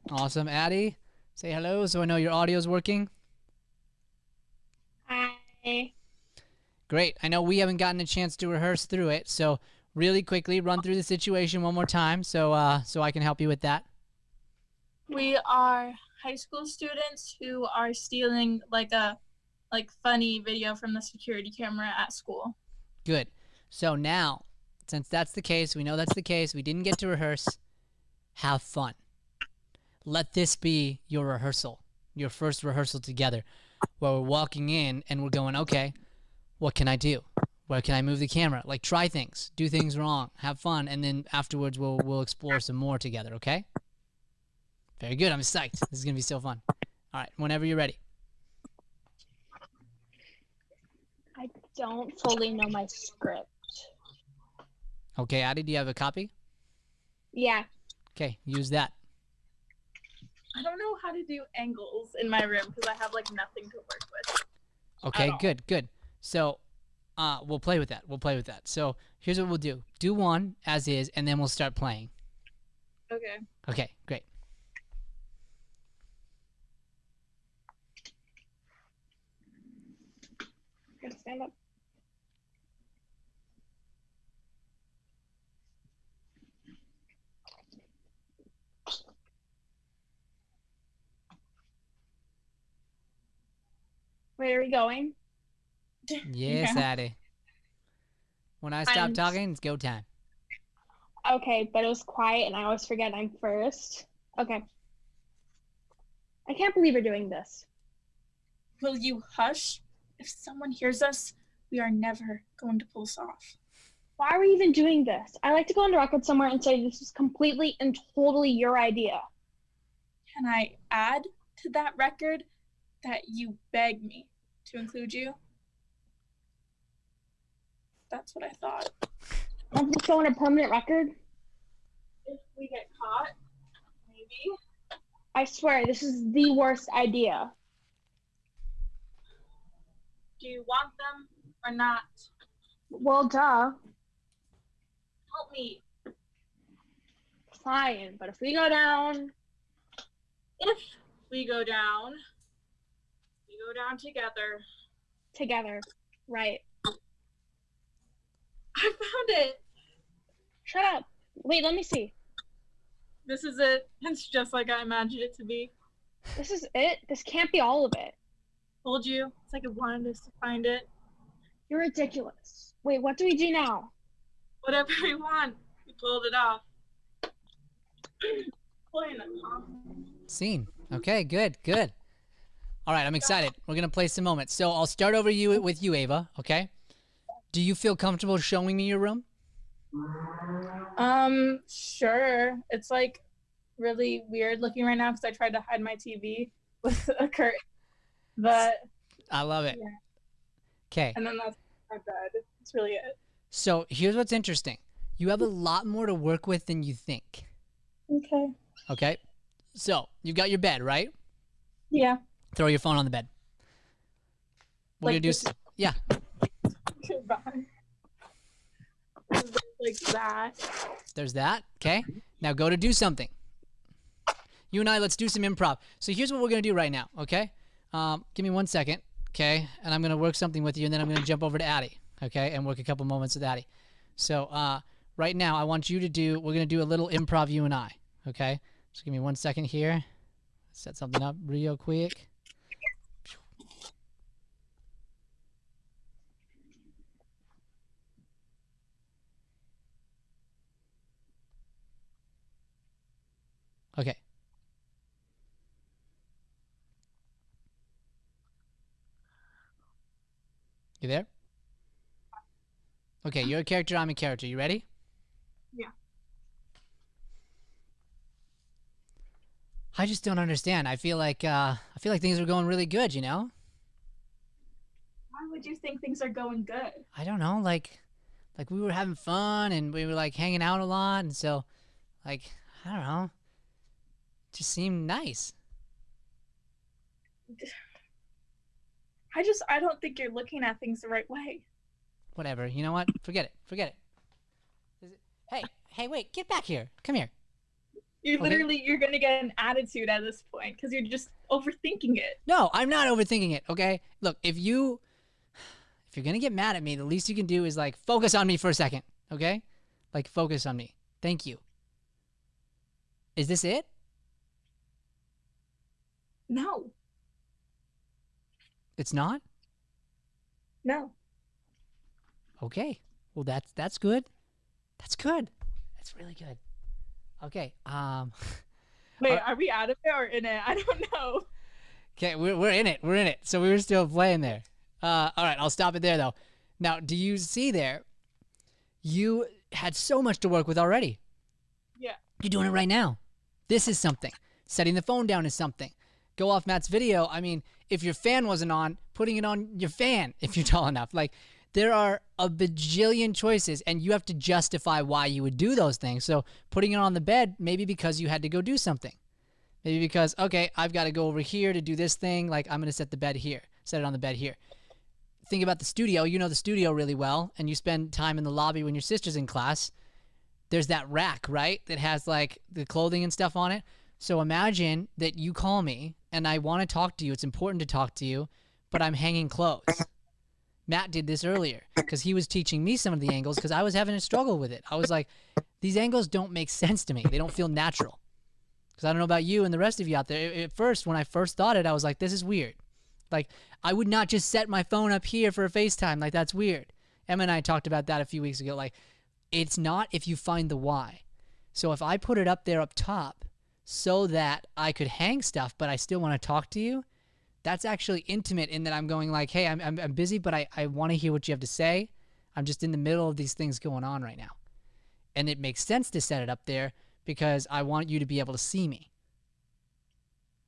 Awesome. Addie, say hello so I know your audio's working. Hi. Great. I know we haven't gotten a chance to rehearse through it, so really quickly run through the situation one more time so I can help you with that. We are high school students who are stealing like a funny video from the security camera at school. Good. So now, since that's the case, we know that's the case, we didn't get to rehearse, have fun. Let this be your rehearsal, your first rehearsal together, where we're walking in and we're going, okay, what can I do? Where can I move the camera? Like, try things, do things wrong, have fun, and then afterwards we'll explore some more together, okay? Very good. I'm psyched. This is going to be so fun. All right, whenever you're ready. I don't fully know my script. Okay, Addie, do you have a copy? Yeah. Okay, use that. I don't know how to do angles in my room because I have like nothing to work with. Okay, good. So, we'll play with that. So, here's what we'll do. Do one as is, and then we'll start playing. Okay. Okay, great. Gotta stand up. Wait, are we going? Yes, Yeah. Addie. When I stop I'm- talking, it's go time. Okay, but it was quiet and I always forget I'm first. Okay. I can't believe we're doing this. Will you hush? If someone hears us, we are never going to pull this off. Why are we even doing this? I like to go on the record somewhere and say this is completely and totally your idea. Can I add to that record that you begged me to include you? That's what I thought. Want to go on a permanent record? If we get caught, maybe. I swear, this is the worst idea. Do you want them or not? Well, duh. Help me. Fine, but if we go down... If we go down together. Together. Right. I found it. Shut up. Wait, let me see. This is it. It's just like I imagined it to be. This is it? This can't be all of it. Told you. It's like I wanted us to find it. You're ridiculous. Wait, what do we do now? Whatever we want. We pulled it off. Playing it, huh? Scene. Okay, good. All right, I'm excited. We're going to play some moments. So I'll start over with you, Ava, okay? Do you feel comfortable showing me your room? Sure. It's like really weird looking right now because I tried to hide my TV with a curtain. But I love it. Yeah. Okay. And then that's my bed. That's really it. So here's what's interesting. You have a lot more to work with than you think. Okay. Okay? So you've got your bed, right? Yeah. Throw your phone on the bed. We're Like going to do... this- Yeah. Goodbye. Like that. There's that. Okay. Now go to do something. You and I, let's do some improv. So here's what we're going to do right now, okay? Give me 1 second, okay? And I'm going to work something with you, and then I'm going to jump over to Addie, okay? And work a couple moments with Addie. So right now, I want you to do, we're going to do a little improv, you and I, okay? Just give me 1 second here. Set something up real quick. Okay. You there? Okay, you're a character, I'm a character. You ready? Yeah. I just don't understand. I feel like things are going really good, you know? Why would you think things are going good? I don't know, like we were having fun and we were like hanging out a lot, and so like I don't know. It just seemed nice. I don't think you're looking at things the right way. Whatever. You know what? Forget it. Forget it. Hey, wait, get back here. Come here. You're gonna get an attitude at this point because you're just overthinking it. No, I'm not overthinking it, okay? Look, if you're gonna get mad at me, the least you can do is like focus on me for a second, okay? Like focus on me. Thank you. Is this it? No. It's not? No. Okay. Well, that's good. That's good. That's really good. Okay. Wait, are we out of it or in it? I don't know. Okay, we're in it. We're in it. So we were still playing there. All right, I'll stop it there though. Now, do you see there? You had so much to work with already. Yeah. You're doing it right now. This is something. Setting the phone down is something. Go off Matt's video. I mean, if your fan wasn't on, putting it on your fan if you're tall enough. Like, there are a bajillion choices, and you have to justify why you would do those things. So putting it on the bed, maybe because you had to go do something. Maybe because, okay, I've got to go over here to do this thing. Like, I'm going to set the bed here. Set it on the bed here. Think about the studio. You know the studio really well, and you spend time in the lobby when your sister's in class. There's that rack, right, that has, like, the clothing and stuff on it. So imagine that you call me, and I want to talk to you. It's important to talk to you, but I'm hanging clothes. Matt did this earlier because he was teaching me some of the angles because I was having a struggle with it. I was like, these angles don't make sense to me. They don't feel natural. Because I don't know about you and the rest of you out there. At first, when I first thought it, I was like, this is weird. Like, I would not just set my phone up here for a FaceTime. Like, that's weird. Emma and I talked about that a few weeks ago. Like, it's not if you find the why. So if I put it up there up top so that I could hang stuff, but I still want to talk to you, that's actually intimate in that I'm going like, hey, I'm busy, but I want to hear what you have to say. I'm just in the middle of these things going on right now. And it makes sense to set it up there because I want you to be able to see me.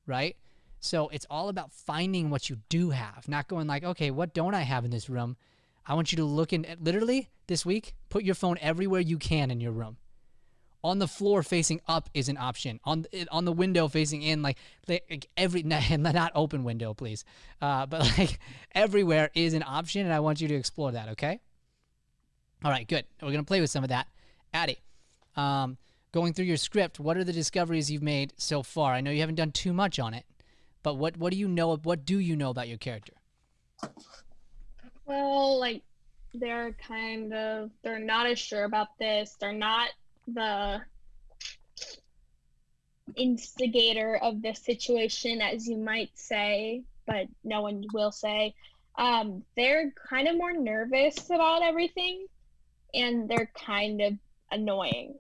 Right? So it's all about finding what you do have, not going like, okay, what don't I have in this room? I want you to look in, literally this week, put your phone everywhere you can in your room. On the floor facing up is an option. On the window facing in, like every, not open window, please. But like everywhere is an option, and I want you to explore that, okay? All right, good. We're going to play with some of that. Addie, going through your script, what are the discoveries you've made so far? I know you haven't done too much on it, but what do you know about your character? Well, like, they're not as sure about this. They're not the instigator of this situation, as you might say, but no one will say. They're kind of more nervous about everything, and they're kind of annoying.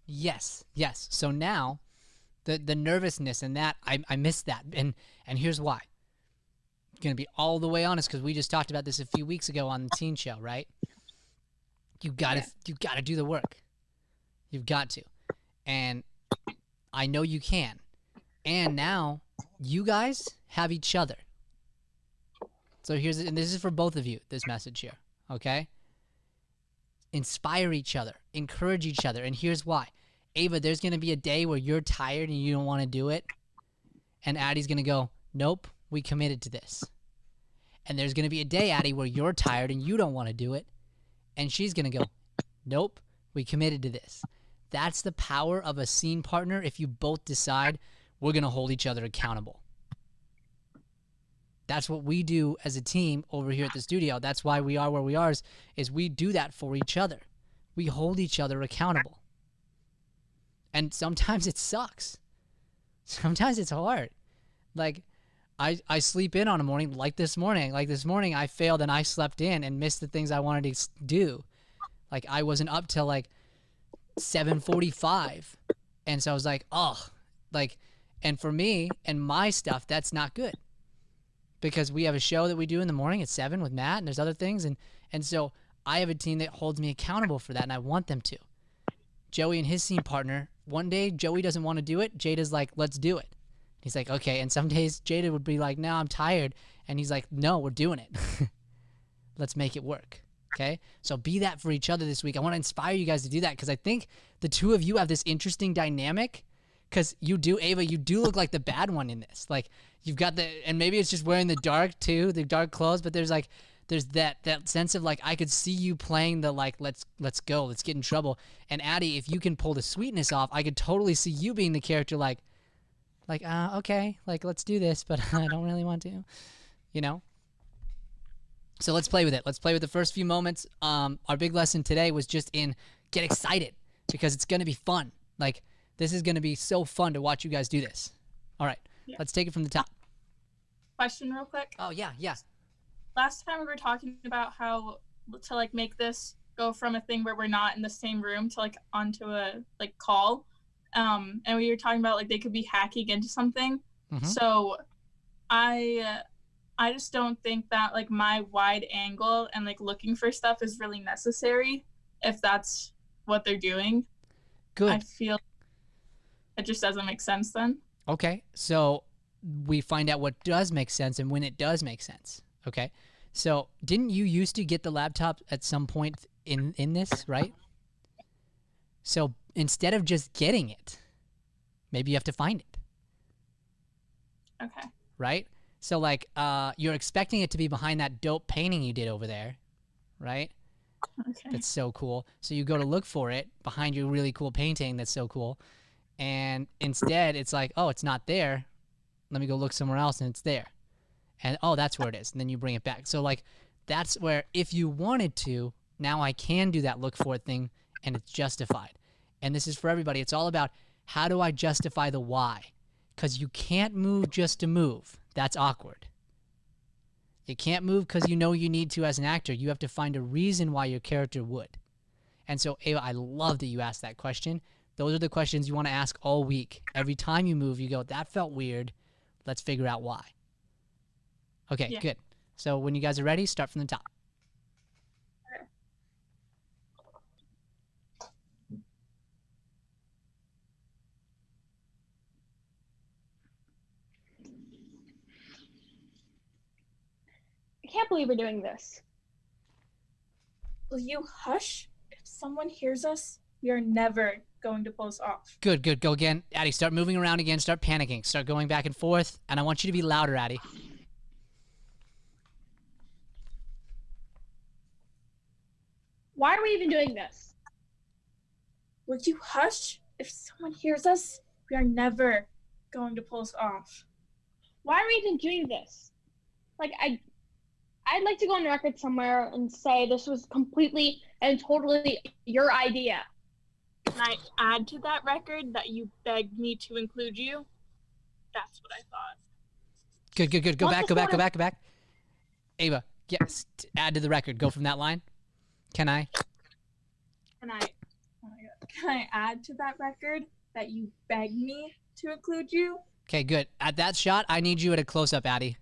Yes. So now, the nervousness and that, I missed that, and here's why. I'm gonna be all the way honest because we just talked about this a few weeks ago on the teen show, right? You gotta do the work. You've got to. And I know you can. And now you guys have each other. So and this is for both of you, this message here, okay? Inspire each other, encourage each other, and here's why. Ava, there's going to be a day where you're tired and you don't want to do it, and Addie's going to go, nope, we committed to this. And there's going to be a day, Addie, where you're tired and you don't want to do it, and she's going to go, nope, we committed to this. That's the power of a scene partner if you both decide we're going to hold each other accountable. That's what we do as a team over here at the studio. That's why we are where we are, is we do that for each other. We hold each other accountable. And sometimes it sucks. Sometimes it's hard. Like, I sleep in on a morning like this morning. Like this morning I failed and I slept in and missed the things I wanted to do. Like I wasn't up till like 7:45. And so I was like, oh, like, and for me and my stuff, that's not good. Because we have a show that we do in the morning at 7 with Matt, and there's other things. And so I have a team that holds me accountable for that, and I want them to. Joey and his scene partner, one day Joey doesn't want to do it. Jada's like, let's do it. He's like, okay. And some days Jada would be like, no, I'm tired. And he's like, no, we're doing it. Let's make it work. Okay? So be that for each other this week. I want to inspire you guys to do that because I think the two of you have this interesting dynamic because you do, Ava, you do look like the bad one in this. Like, you've got the, and maybe it's just wearing the dark too, the dark clothes, but there's like, there's that sense of like, I could see you playing the like, let's go, let's get in trouble. And Addie, if you can pull the sweetness off, I could totally see you being the character like, okay, like, let's do this, but I don't really want to, you know? So let's play with it. Let's play with the first few moments. Our big lesson today was just in get excited because it's going to be fun. Like, this is going to be so fun to watch you guys do this. All right, let's take it from the top. Question real quick. Oh, yeah. Last time we were talking about how to like make this go from a thing where we're not in the same room to like onto a like call. And we were talking about like they could be hacking into something. Mm-hmm. So I just don't think that like my wide angle and like looking for stuff is really necessary if that's what they're doing. Good. I feel it just doesn't make sense then. Okay, so we find out what does make sense and when it does make sense. Okay, so didn't you used to get the laptop at some point in this, right? So instead of just getting it, maybe you have to find it. Okay. Right? So like you're expecting it to be behind that dope painting you did over there, right? Okay. That's so cool. So you go to look for it behind your really cool painting that's so cool. And instead it's like, oh, it's not there. Let me go look somewhere else and it's there. And oh, that's where it is. And then you bring it back. So like that's where if you wanted to, now I can do that look for it thing and it's justified. And this is for everybody. It's all about how do I justify the why? Because you can't move just to move. That's awkward. You can't move because you know you need to as an actor. You have to find a reason why your character would. And so, Ava, I love that you asked that question. Those are the questions you want to ask all week. Every time you move, you go, that felt weird. Let's figure out why. Okay, good. So when you guys are ready, start from the top. I can't believe we're doing this. Will you hush? If someone hears us, we are never going to pull us off. Good. Go again. Addie, start moving around again. Start panicking. Start going back and forth. And I want you to be louder, Addie. Why are we even doing this? Will you hush? If someone hears us, we are never going to pull us off. Why are we even doing this? Like, I'd like to go on record somewhere and say this was completely and totally your idea. Can I add to that record that you begged me to include you? That's what I thought. Good. Go back. Ava, yes, add to the record. Go from that line. Can I add to that record that you begged me to include you? Okay, good. At that shot, I need you at a close-up, Addie.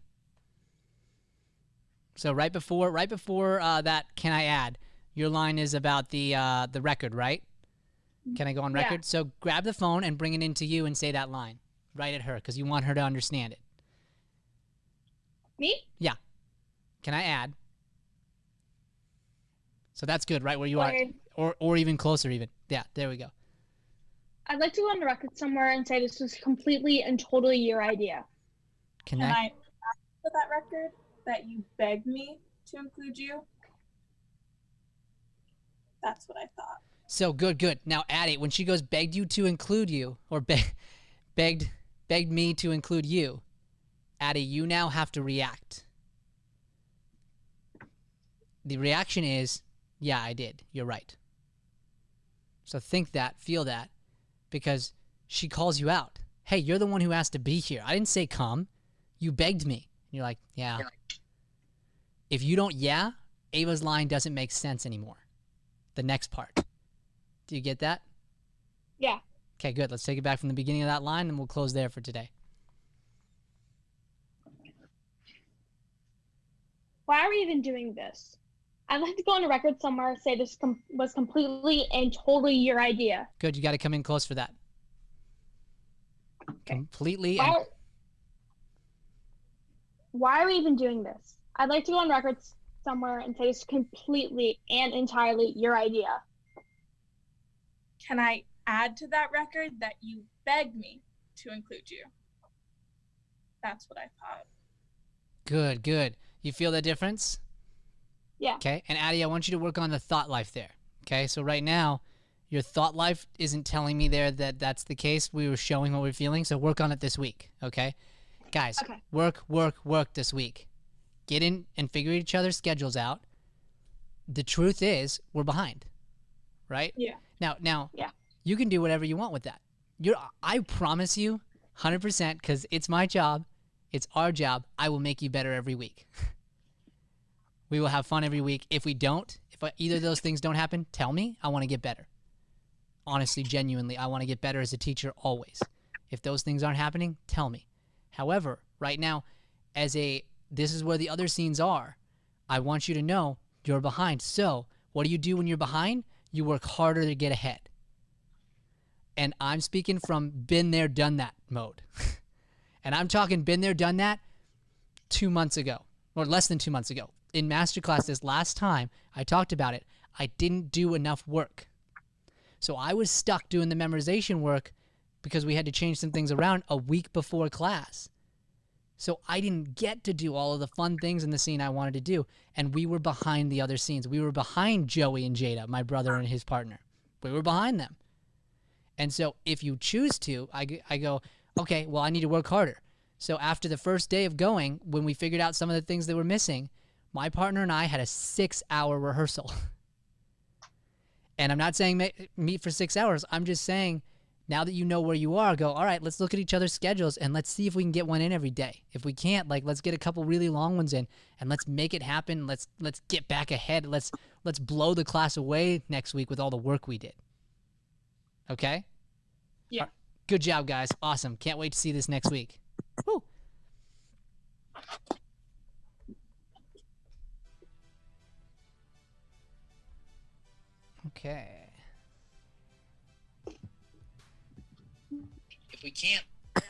So right before that, can I add? Your line is about the record, right? Can I go on record? Yeah. So grab the phone and bring it into you and say that line right at her because you want her to understand it. Me? Yeah. Can I add? So that's good, right where you are, or even closer, even. Yeah, there we go. I'd like to go on the record somewhere and say this was completely and totally your idea. Can I add to that record that you begged me to include you? That's what I thought. So good. Now, Addie, when she goes begged you to include you, or begged me to include you, Addie, you now have to react. The reaction is, yeah, I did. You're right. So think that, feel that, because she calls you out. Hey, you're the one who asked to be here. I didn't say come. You begged me. And you're like, yeah. If you don't, yeah, Ava's line doesn't make sense anymore. The next part. Do you get that? Yeah. Okay, good. Let's take it back from the beginning of that line, and we'll close there for today. Why are we even doing this? I'd like to go on a record somewhere, say this was completely and totally your idea. Good. You got to come in close for that. Okay. Completely. Why are we even doing this? I'd like to go on record somewhere and say this is completely and entirely your idea. Can I add to that record that you begged me to include you? That's what I thought. Good. You feel the difference? Yeah. Okay. And Addie, I want you to work on the thought life there. Okay. So right now, your thought life isn't telling me there that that's the case. We were showing what we're feeling. So work on it this week. Okay. Guys, okay. Work this week. Get in and figure each other's schedules out. The truth is, we're behind. Right? Yeah. Now, yeah. You can do whatever you want with that. I promise you, 100%, because it's my job, it's our job, I will make you better every week. We will have fun every week. If we don't, either of those things don't happen, tell me. I want to get better. Honestly, genuinely, I want to get better as a teacher always. If those things aren't happening, tell me. However, right now, this is where the other scenes are. I want you to know you're behind. So what do you do when you're behind? You work harder to get ahead. And I'm speaking from been there, done that mode. And I'm talking been there, done that 2 months ago, or less than 2 months ago. In masterclass this last time, I talked about it. I didn't do enough work. So I was stuck doing the memorization work because we had to change some things around a week before class. So I didn't get to do all of the fun things in the scene I wanted to do. And we were behind the other scenes. We were behind Joey and Jada, my brother and his partner. We were behind them. And so if you choose to, I go, okay, well, I need to work harder. So after the first day of going, when we figured out some of the things that were missing, my partner and I had a 6-hour rehearsal. And I'm not saying meet for 6 hours. I'm just saying, now that you know where you are, go, all right, let's look at each other's schedules and let's see if we can get one in every day. If we can't, let's get a couple really long ones in and let's make it happen. Let's get back ahead. Let's blow the class away next week with all the work we did. Okay? Yeah. Good job, guys. Awesome. Can't wait to see this next week. Woo. Okay. If we can't blow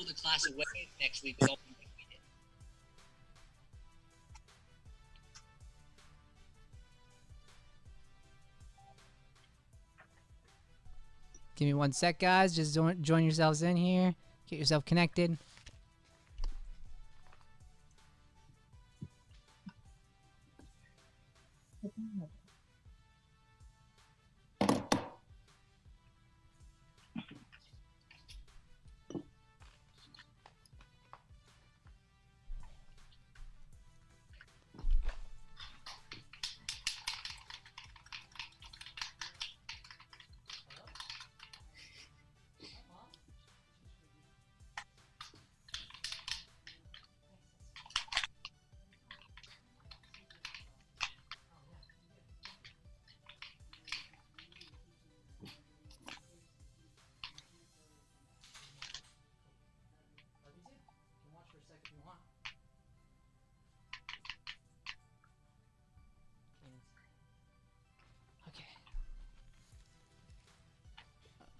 the class away next week with all the work we did. Give me 1 sec, guys. Just join yourselves in here. Get yourself connected.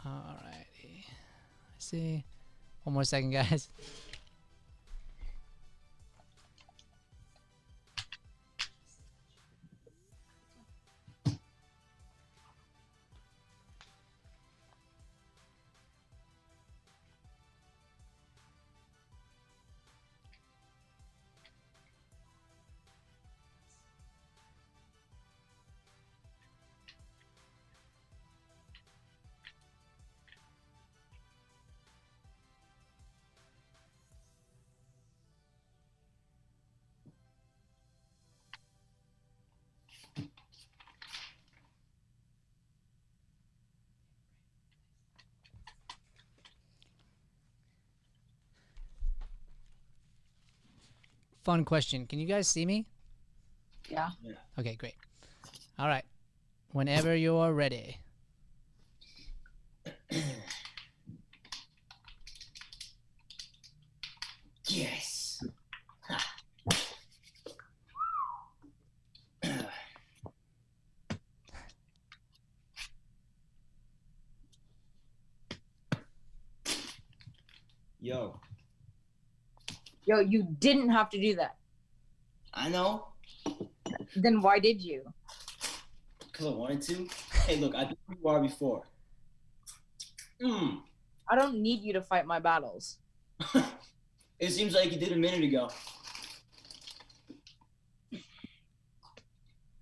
Alrighty. Let's see. One more second, guys. fun question. Can you guys see me? Yeah. Okay, great. All right. Whenever you're ready. Yes. Yo, Yo, you didn't have to do that. I know, Then why did you? because I wanted to. Hey, look, I've been where you are before. I don't need you to fight my battles. It seems like you did a minute ago.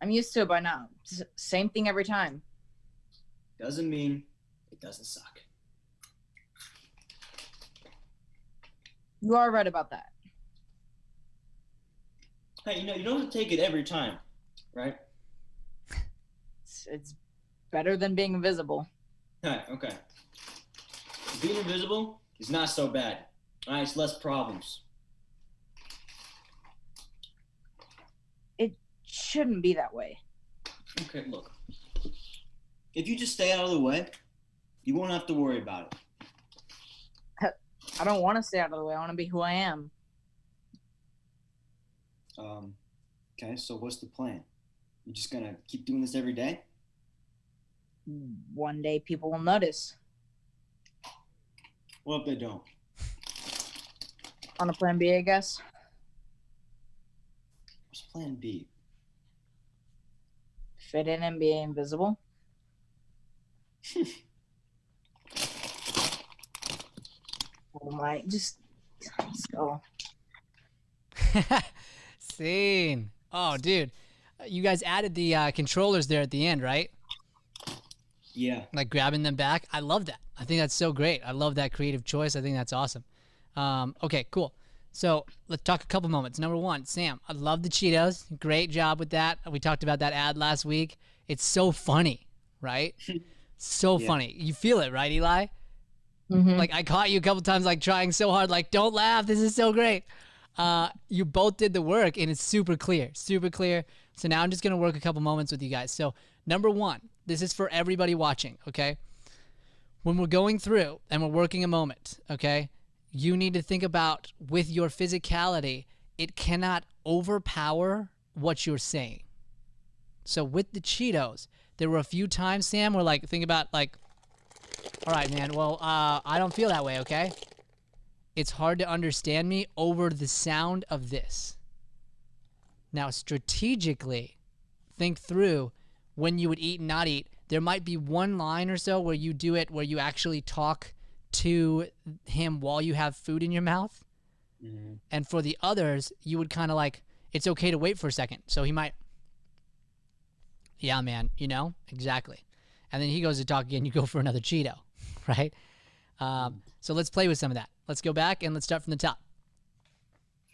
I'm used to it by now. Same thing every time. Doesn't mean it doesn't suck. You are right about that. Hey, you don't have to take it every time, right? It's better than being invisible. Hey, okay. Being invisible is not so bad. All right, it's less problems. It shouldn't be that way. Okay, look. If you just stay out of the way, you won't have to worry about it. I don't want to stay out of the way. I want to be who I am. Okay, so what's the plan? You just gonna keep doing this every day? One day people will notice. What if they don't? On a plan B, I guess. What's plan B? Fit in and be invisible. Oh my, let's go. Scene. Oh, dude. You guys added the controllers there at the end, right? Yeah. Like grabbing them back. I love that. I think that's so great. I love that creative choice. I think that's awesome. Okay, cool. So let's talk a couple moments. Number one, Sam, I love the Cheetos. Great job with that. We talked about that ad last week. It's so funny, right? So funny. You feel it, right, Eli? Mm-hmm. Like I caught you a couple times like trying so hard, like don't laugh. This is so great. You both did the work and it's super clear, super clear. So now I'm just going to work a couple moments with you guys. So number one, this is for everybody watching, okay? When we're going through and we're working a moment, okay, you need to think about with your physicality, it cannot overpower what you're saying. So with the Cheetos, there were a few times, Sam, where like, think about like, all right, man, well, I don't feel that way, okay? It's hard to understand me over the sound of this. Now, strategically, think through when you would eat and not eat. There might be one line or so where you do it, where you actually talk to him while you have food in your mouth. Mm-hmm. And for the others, you would kind of like, it's okay to wait for a second. So he might, yeah, man, you know, exactly. And then he goes to talk again, you go for another Cheeto, right? So let's play with some of that. Let's go back and let's start from the top.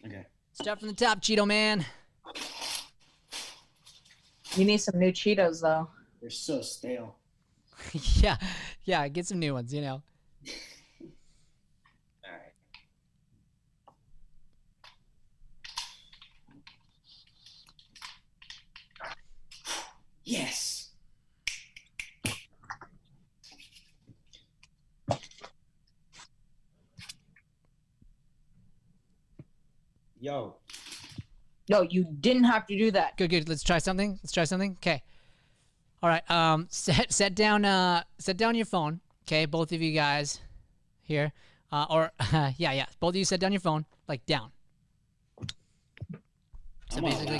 Okay. Start from the top, Cheeto man. You need some new Cheetos, though. They're so stale. yeah, get some new ones, you know. All right. Yes. Yo. No, you didn't have to do that. Good. Let's try something. Okay. All right. Set down your phone. Okay, both of you guys here. Yeah. Both of you set down your phone, like down. So basically,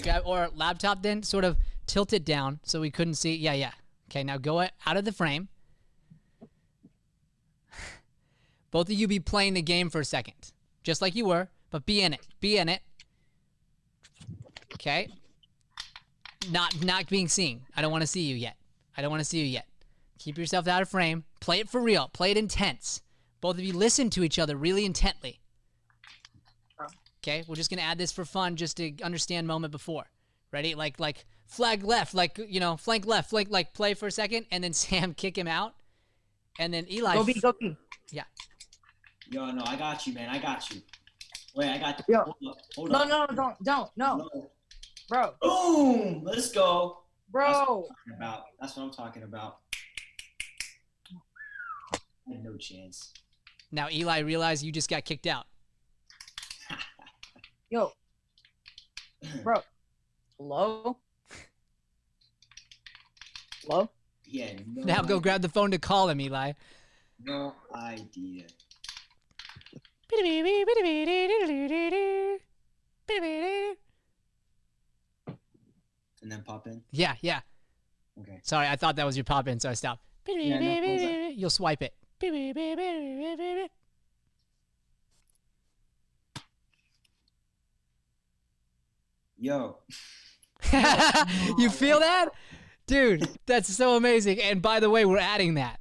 grab or laptop. Then sort of tilt it down so we couldn't see. Yeah. Okay, now go out of the frame. Both of you be playing the game for a second, just like you were, but be in it. Okay. Not being seen. I don't want to see you yet. Keep yourself out of frame. Play it for real. Play it intense. Both of you listen to each other really intently. Okay, we're just gonna add this for fun, just to understand moment before. Ready? Like flag left, like flank left, like play for a second, and then Sam kick him out, and then Eli. Go B. Yeah. Yo, no, I got you, man. I got you. Wait, I got. Yo. Hold No, up. no, don't, no. Bro. Boom! Let's go. Bro. That's what I'm talking about. I had no chance. Now Eli realized you just got kicked out. Yo. Bro. Hello? Hello? Yeah. No Now go idea. grab the phone to call him, Eli. No idea. And then pop in. Yeah. Okay. Sorry, I thought that was your pop in, so I stopped. Yeah, no, close that. You'll swipe it. Yo. You feel that? Dude, that's so amazing. And by the way, we're adding that.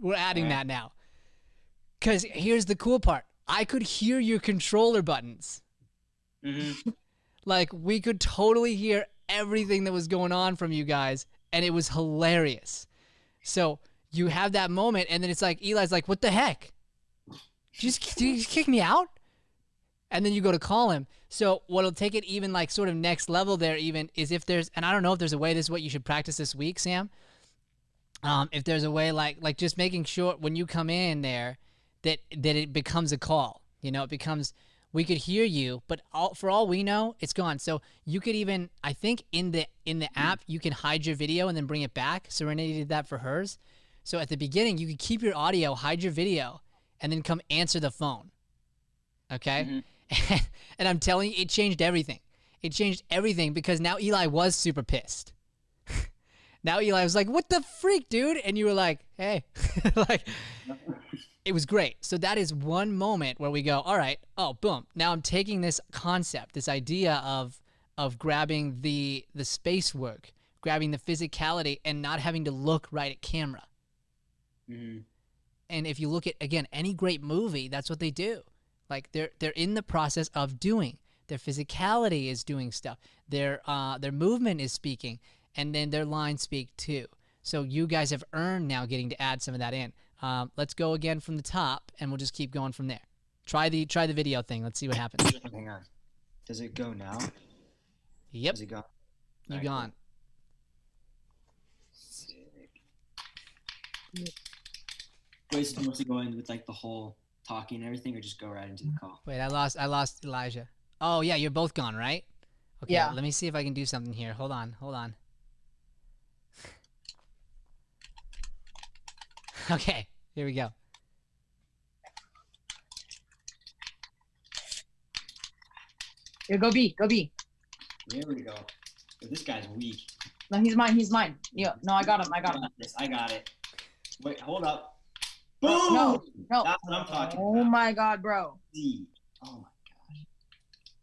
We're adding that now. Because here's the cool part. I could hear your controller buttons. Mm-hmm. Like, we could totally hear everything that was going on from you guys, and it was hilarious. So you have that moment, and then it's like, Eli's like, what the heck? Did you just kick me out? And then you go to call him. So what'll take it even like sort of next level there even is if there's, and I don't know if there's a way, this is what you should practice this week, Sam. If there's a way like just making sure when you come in there that it becomes a call, you know, it becomes, we could hear you, but for all we know, it's gone. So you could even, I think in the app, you can hide your video and then bring it back. Serenity did that for hers. So at the beginning, you could keep your audio, hide your video, and then come answer the phone. Okay? Mm-hmm. And I'm telling you, it changed everything. It changed everything because now Eli was super pissed. Now Eli was like, what the freak, dude? And you were like, hey. Like, it was great. So that is one moment where we go, all right, oh, boom. Now I'm taking this concept, this idea of grabbing the space work, grabbing the physicality, and not having to look right at camera. Mm-hmm. And if you look at, again, any great movie, that's what they do. Like they're in the process of doing. Their physicality is doing stuff. Their movement is speaking, and then their lines speak too. So you guys have earned now getting to add some of that in. Let's go again from the top, and we'll just keep going from there. Try the video thing. Let's see what happens. Hang on. Does it go now? Yep. Is it gone? You Alright, gone. Sick. Wait, so do you want to go in with like the whole talking and everything, or just go right into the call? Wait, I lost Elijah. Oh yeah, you're both gone, right? Okay, Yeah. let me see if I can do something here. Hold on. Okay, here we go. Here, go B. There we go. Yo, this guy's weak. No, he's mine. Yeah, no, I got him. I got it. Wait, hold up. No, Boom! no. That's what I'm talking Oh about. my god, bro. Z. Oh my gosh.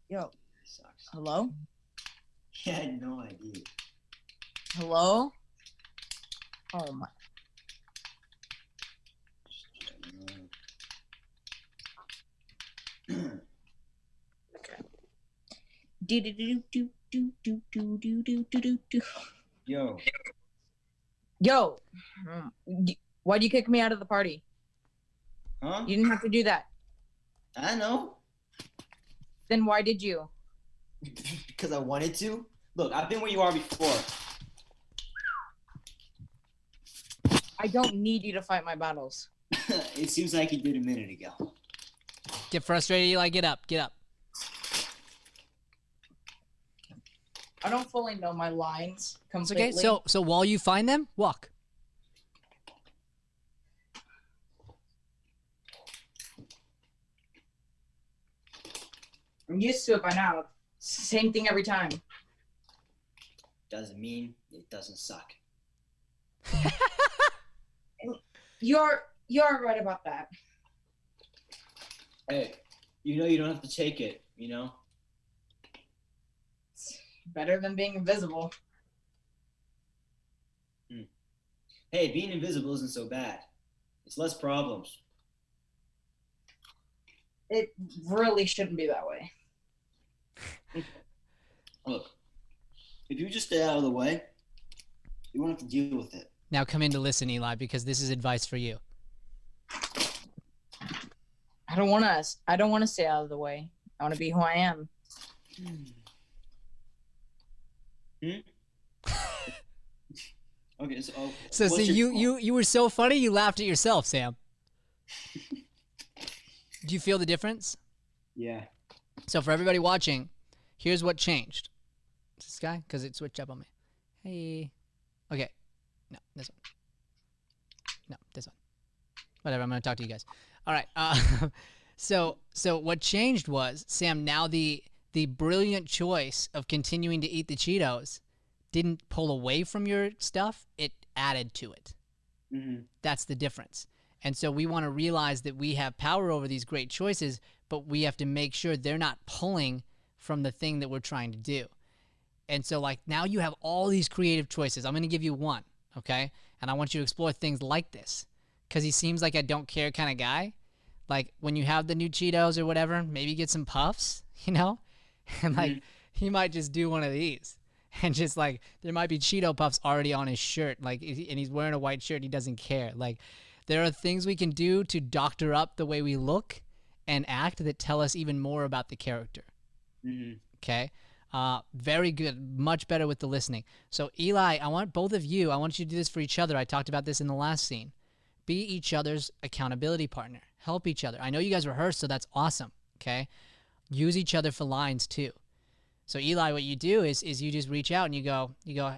Yo, This sucks. hello? He had no idea. Hello? Oh my. Do do do do do do do do do do do. Yo. Yo, why'd you kick me out of the party? Huh? You didn't have to do that. I know. Then why did you? Because I wanted to. Look, I've been where you are before. I don't need you to fight my battles. It seems like you did a minute ago. Get frustrated, Eli. Get up. I don't fully know my lines It's completely. okay. So while you find them, walk. I'm used to it by now. Same thing every time. Doesn't mean it doesn't suck. You're right about that. Hey, you know you don't have to take it, you know? It's better than being invisible. Hey, being invisible isn't so bad. It's less problems. It really shouldn't be that way. Look, if you just stay out of the way, you won't have to deal with it. Now come in to listen, Eli, because this is advice for you. I don't want to stay out of the way. I want to be who I am. Okay, so So you were so funny you laughed at yourself, Sam. Do you feel the difference? Yeah. So for everybody watching, here's what changed. Is this guy? Because it switched up on me. Hey. Okay. No, this one. No, this one. Whatever, I'm going to talk to you guys. All right. So what changed was, Sam, now the brilliant choice of continuing to eat the Cheetos didn't pull away from your stuff. It added to it. Mm-hmm. That's the difference. And so we want to realize that we have power over these great choices, but we have to make sure they're not pulling from the thing that we're trying to do. And so, like, now you have all these creative choices. I'm going to give you one, okay? And I want you to explore things like this, because he seems like a don't care kind of guy. Like, when you have the new Cheetos or whatever, maybe get some puffs, you know? And, like, he might just do one of these. And just, like, there might be Cheeto puffs already on his shirt, like, and he's wearing a white shirt. He doesn't care. Like, there are things we can do to doctor up the way we look and act that tell us even more about the character. Mm-hmm. Okay? Very good. Much better with the listening. So, Eli, I want both of you, I want you to do this for each other. I talked about this in the last scene. Be each other's accountability partner. Help each other. I know you guys rehearsed, so that's awesome. Okay? Use each other for lines, too. So, Eli, what you do is you just reach out and you go,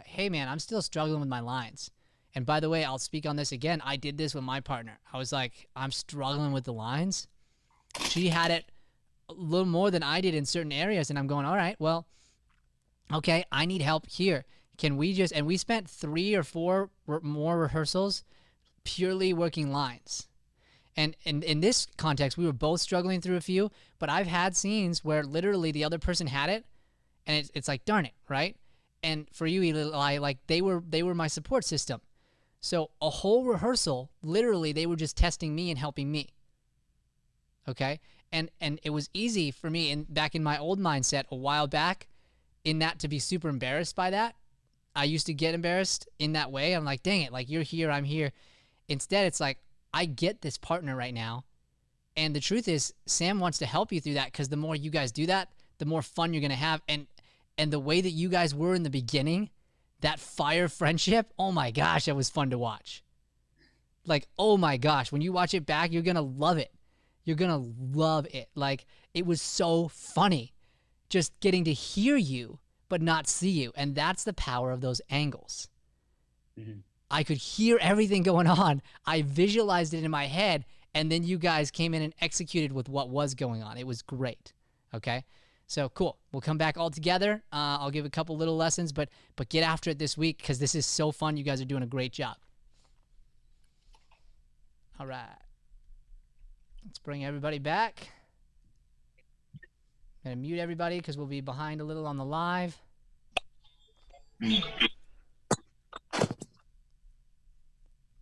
hey, man, I'm still struggling with my lines. And by the way, I'll speak on this again. I did this with my partner. I was like, I'm struggling with the lines. She had it a little more than I did in certain areas. And I'm going, all right, well, okay, I need help here. Can we just, and we spent 3 or 4 more rehearsals purely working lines. And in this context, we were both struggling through a few, but I've had scenes where literally the other person had it, and it's like, darn it, right? And for you, Eli, like they were my support system. So a whole rehearsal, literally, they were just testing me and helping me. Okay? And it was easy for me, and back in my old mindset a while back, in that to be super embarrassed by that. I used to get embarrassed in that way. I'm like, dang it, like you're here, I'm here. Instead, it's like, I get this partner right now. And the truth is, Sam wants to help you through that, because the more you guys do that, the more fun you're going to have. And the way that you guys were in the beginning, that fire friendship, oh my gosh, that was fun to watch. Like, oh my gosh, when you watch it back, you're going to love it. You're going to love it. Like, it was so funny just getting to hear you, but not see you. And that's the power of those angles. Mm-hmm. I could hear everything going on. I visualized it in my head, and then you guys came in and executed with what was going on. It was great. Okay? So cool. We'll come back all together. I'll give a couple little lessons, but get after it this week, because this is so fun. You guys are doing a great job. All right. Let's bring everybody back. I'm going to mute everybody because we'll be behind a little on the live.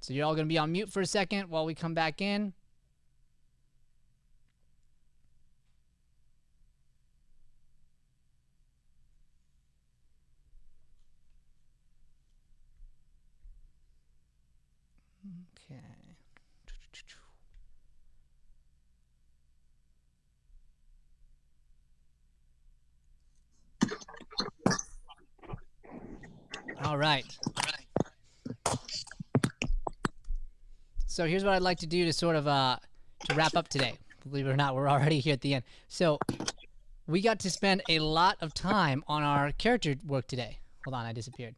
So you're all going to be on mute for a second while we come back in. Okay. All right. So here's what I'd like to do to sort of to wrap up today. Believe it or not, we're already here at the end. So we got to spend a lot of time on our character work today. Hold on, I disappeared.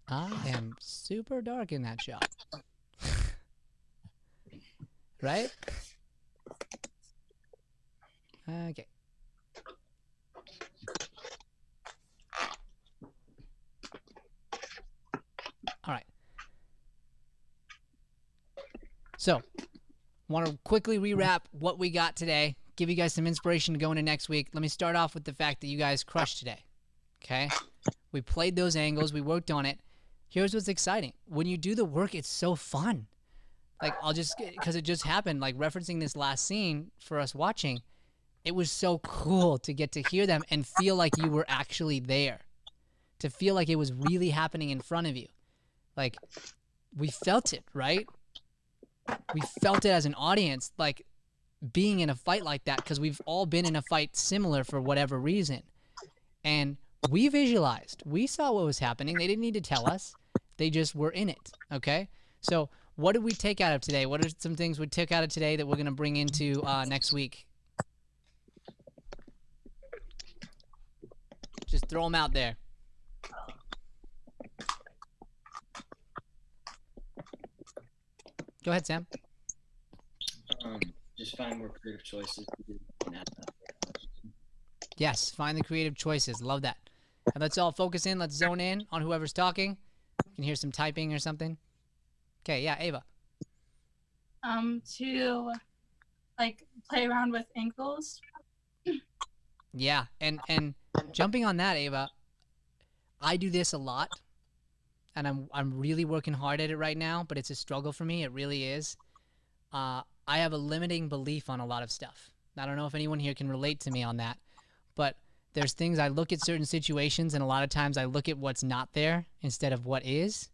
I am super dark in that shot. Right? Okay. All right. So, want to quickly rewrap what we got today, give you guys some inspiration to go into next week. Let me start off with the fact that you guys crushed today. Okay? We played those angles, we worked on it. Here's what's exciting. When you do the work, it's so fun. Like, I'll just, because it just happened, like referencing this last scene for us watching, it was so cool to get to hear them and feel like you were actually there. To feel like it was really happening in front of you. Like, we felt it, right? We felt it as an audience, like being in a fight like that, because we've all been in a fight similar for whatever reason. And we visualized, we saw what was happening. They didn't need to tell us. They just were in it, okay? So what did we take out of today? What are some things we took out of today that we're going to bring into next week? Just throw them out there. Go ahead, Sam. Just find more creative choices to do. Yes, find the creative choices. Love that. And let's all focus in. Let's zone in on whoever's talking. You can hear some typing or something. Okay, yeah, Ava. To like play around with ankles. Yeah, and jumping on that, Ava, I do this a lot, and I'm really working hard at it right now, but it's a struggle for me. It really is. I have a limiting belief on a lot of stuff. I don't know if anyone here can relate to me on that, but there's things I look at certain situations, and a lot of times I look at what's not there instead of what is.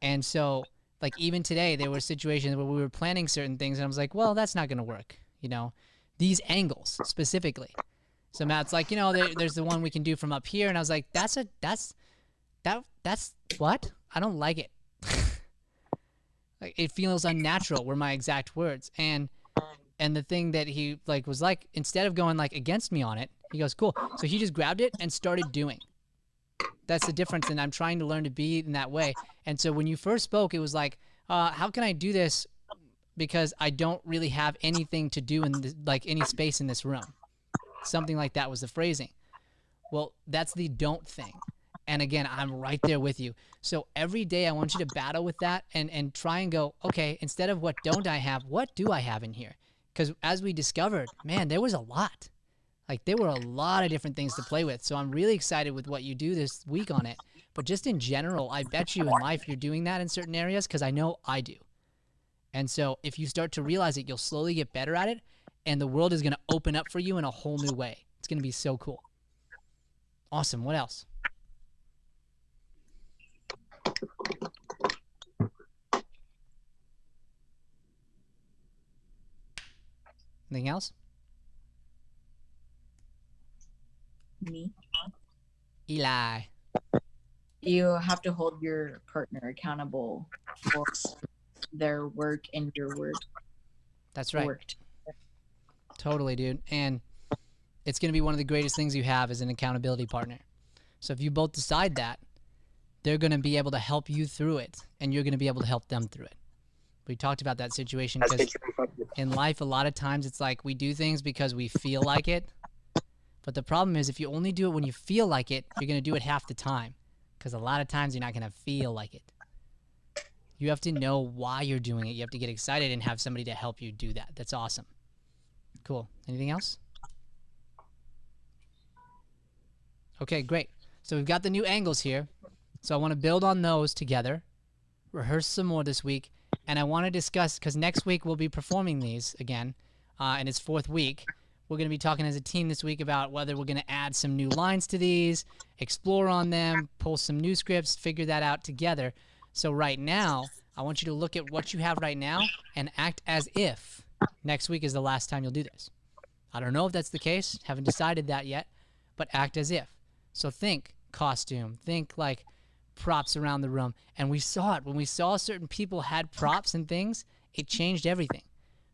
And so, like, even today, there were situations where we were planning certain things, and I was like, well, that's not going to work, you know, these angles specifically. So Matt's like, you know, there's the one we can do from up here, and I was like, that's what? I don't like it. Like, it feels unnatural were my exact words. And the thing that he like was like, instead of going like against me on it, he goes, cool. So he just grabbed it and started doing. That's the difference, and I'm trying to learn to be in that way. And so when you first spoke, it was like, how can I do this because I don't really have anything to do in this, like any space in this room. Something like that was the phrasing. Well, that's the don't thing. And again, I'm right there with you. So every day I want you to battle with that and try and go, okay, instead of what don't I have, what do I have in here? Because as we discovered, man, there was a lot. Like, there were a lot of different things to play with. So I'm really excited with what you do this week on it. But just in general, I bet you in life you're doing that in certain areas, because I know I do. And so if you start to realize it, you'll slowly get better at it, and the world is going to open up for you in a whole new way. It's going to be so cool. Awesome. What else? Anything else? Me. Eli. You have to hold your partner accountable for their work and your work. That's right. Worked. Totally, dude. And it's going to be one of the greatest things you have as an accountability partner. So if you both decide that, they're going to be able to help you through it, and you're going to be able to help them through it. We talked about that situation because in life, a lot of times it's like we do things because we feel like it. But the problem is, if you only do it when you feel like it, you're going to do it half the time, because a lot of times you're not going to feel like it. You have to know why you're doing it. You have to get excited and have somebody to help you do that. That's awesome. Cool. Anything else? Okay, great. So we've got the new angles here. So I want to build on those together, rehearse some more this week, and I want to discuss, because next week we'll be performing these again, and it's 4th week. We're going to be talking as a team this week about whether we're going to add some new lines to these, explore on them, pull some new scripts, figure that out together. So right now, I want you to look at what you have right now and act as if next week is the last time you'll do this. I don't know if that's the case. Haven't decided that yet, but act as if. So think costume, think like props around the room. And we saw it. When we saw certain people had props and things, it changed everything.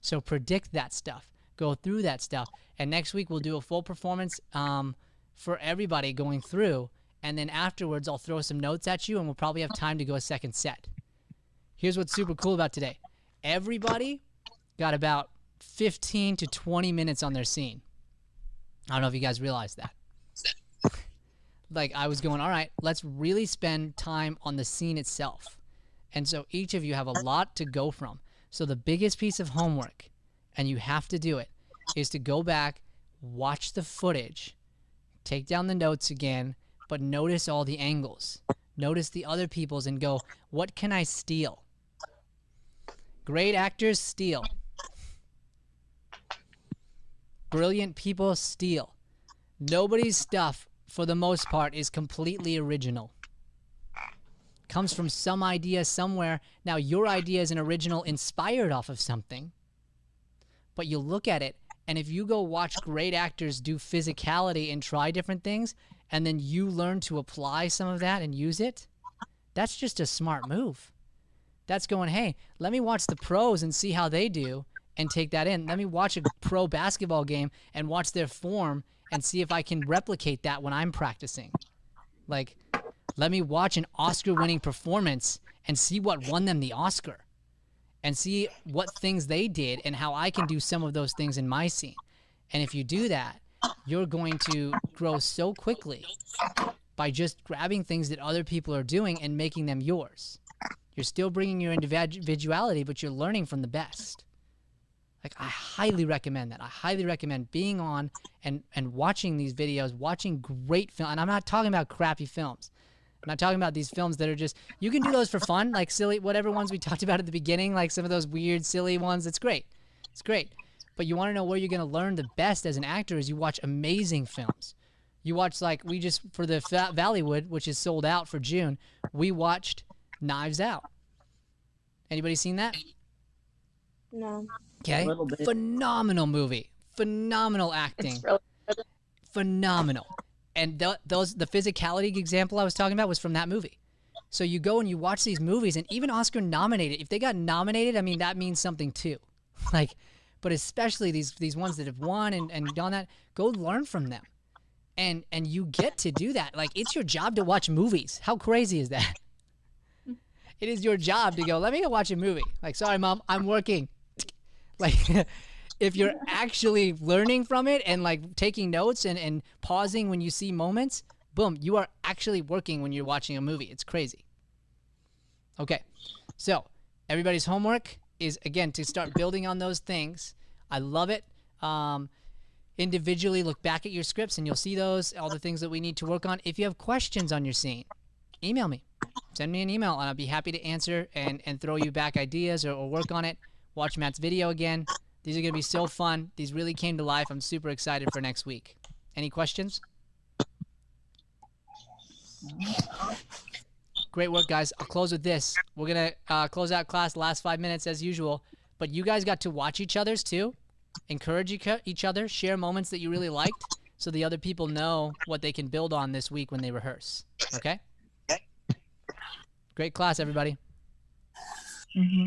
So predict that stuff. Go through that stuff. And next week we'll do a full performance for everybody going through. And then afterwards I'll throw some notes at you, and we'll probably have time to go a second set. Here's what's super cool about today. Everybody got about 15 to 20 minutes on their scene. I don't know if you guys realize that. Like, I was going, all right, let's really spend time on the scene itself. And so each of you have a lot to go from. So the biggest piece of homework, and you have to do it, is to go back, watch the footage, take down the notes again, but notice all the angles. Notice the other people's and go, what can I steal? Great actors steal. Brilliant people steal. Nobody's stuff, for the most part, is completely original. comes from some idea somewhere. Now, your idea is an original inspired off of something, but you look at it, and if you go watch great actors do physicality and try different things, and then you learn to apply some of that and use it, that's just a smart move. That's going, hey, let me watch the pros and see how they do and take that in. Let me watch a pro basketball game and watch their form and see if I can replicate that when I'm practicing. Like, let me watch an Oscar-winning performance and see what won them the Oscar and see what things they did and how I can do some of those things in my scene. And if you do that, you're going to grow so quickly by just grabbing things that other people are doing and making them yours. You're still bringing your individuality, but you're learning from the best. Like, I highly recommend that. I highly recommend being on and watching these videos, watching great film. And I'm not talking about crappy films. I'm not talking about these films that are just, you can do those for fun, like silly, whatever ones we talked about at the beginning, like some of those weird, silly ones. It's great. It's great. But you want to know where you're going to learn the best as an actor is you watch amazing films. You watch, like, we just, for the Valleywood, which is sold out for June, we watched Knives Out. Anybody seen that? No. Okay. Phenomenal movie. Phenomenal acting. It's really good. Phenomenal. And the physicality example I was talking about was from that movie. So you go and you watch these movies, and even Oscar nominated, if they got nominated, I mean, that means something too. Like, but especially these ones that have won and done that, go learn from them. And you get to do that. Like, it's your job to watch movies. How crazy is that? It is your job to go, let me go watch a movie. Like, sorry, Mom, I'm working. Like, if you're actually learning from it and, like, taking notes and pausing when you see moments, boom, you are actually working when you're watching a movie. It's crazy. Okay, so everybody's homework is, again, to start building on those things. I love it. Individually look back at your scripts and you'll see those, all the things that we need to work on. If you have questions on your scene, email me. Send me an email and I'll be happy to answer and throw you back ideas or work on it. Watch Matt's video again. These are going to be so fun. These really came to life. I'm super excited for next week. Any questions? Great work, guys. I'll close with this. We're going to close out class the last 5 minutes as usual. But you guys got to watch each other's too. Encourage each other. Share moments that you really liked so the other people know what they can build on this week when they rehearse. Okay? Great class, everybody. Mm-hmm.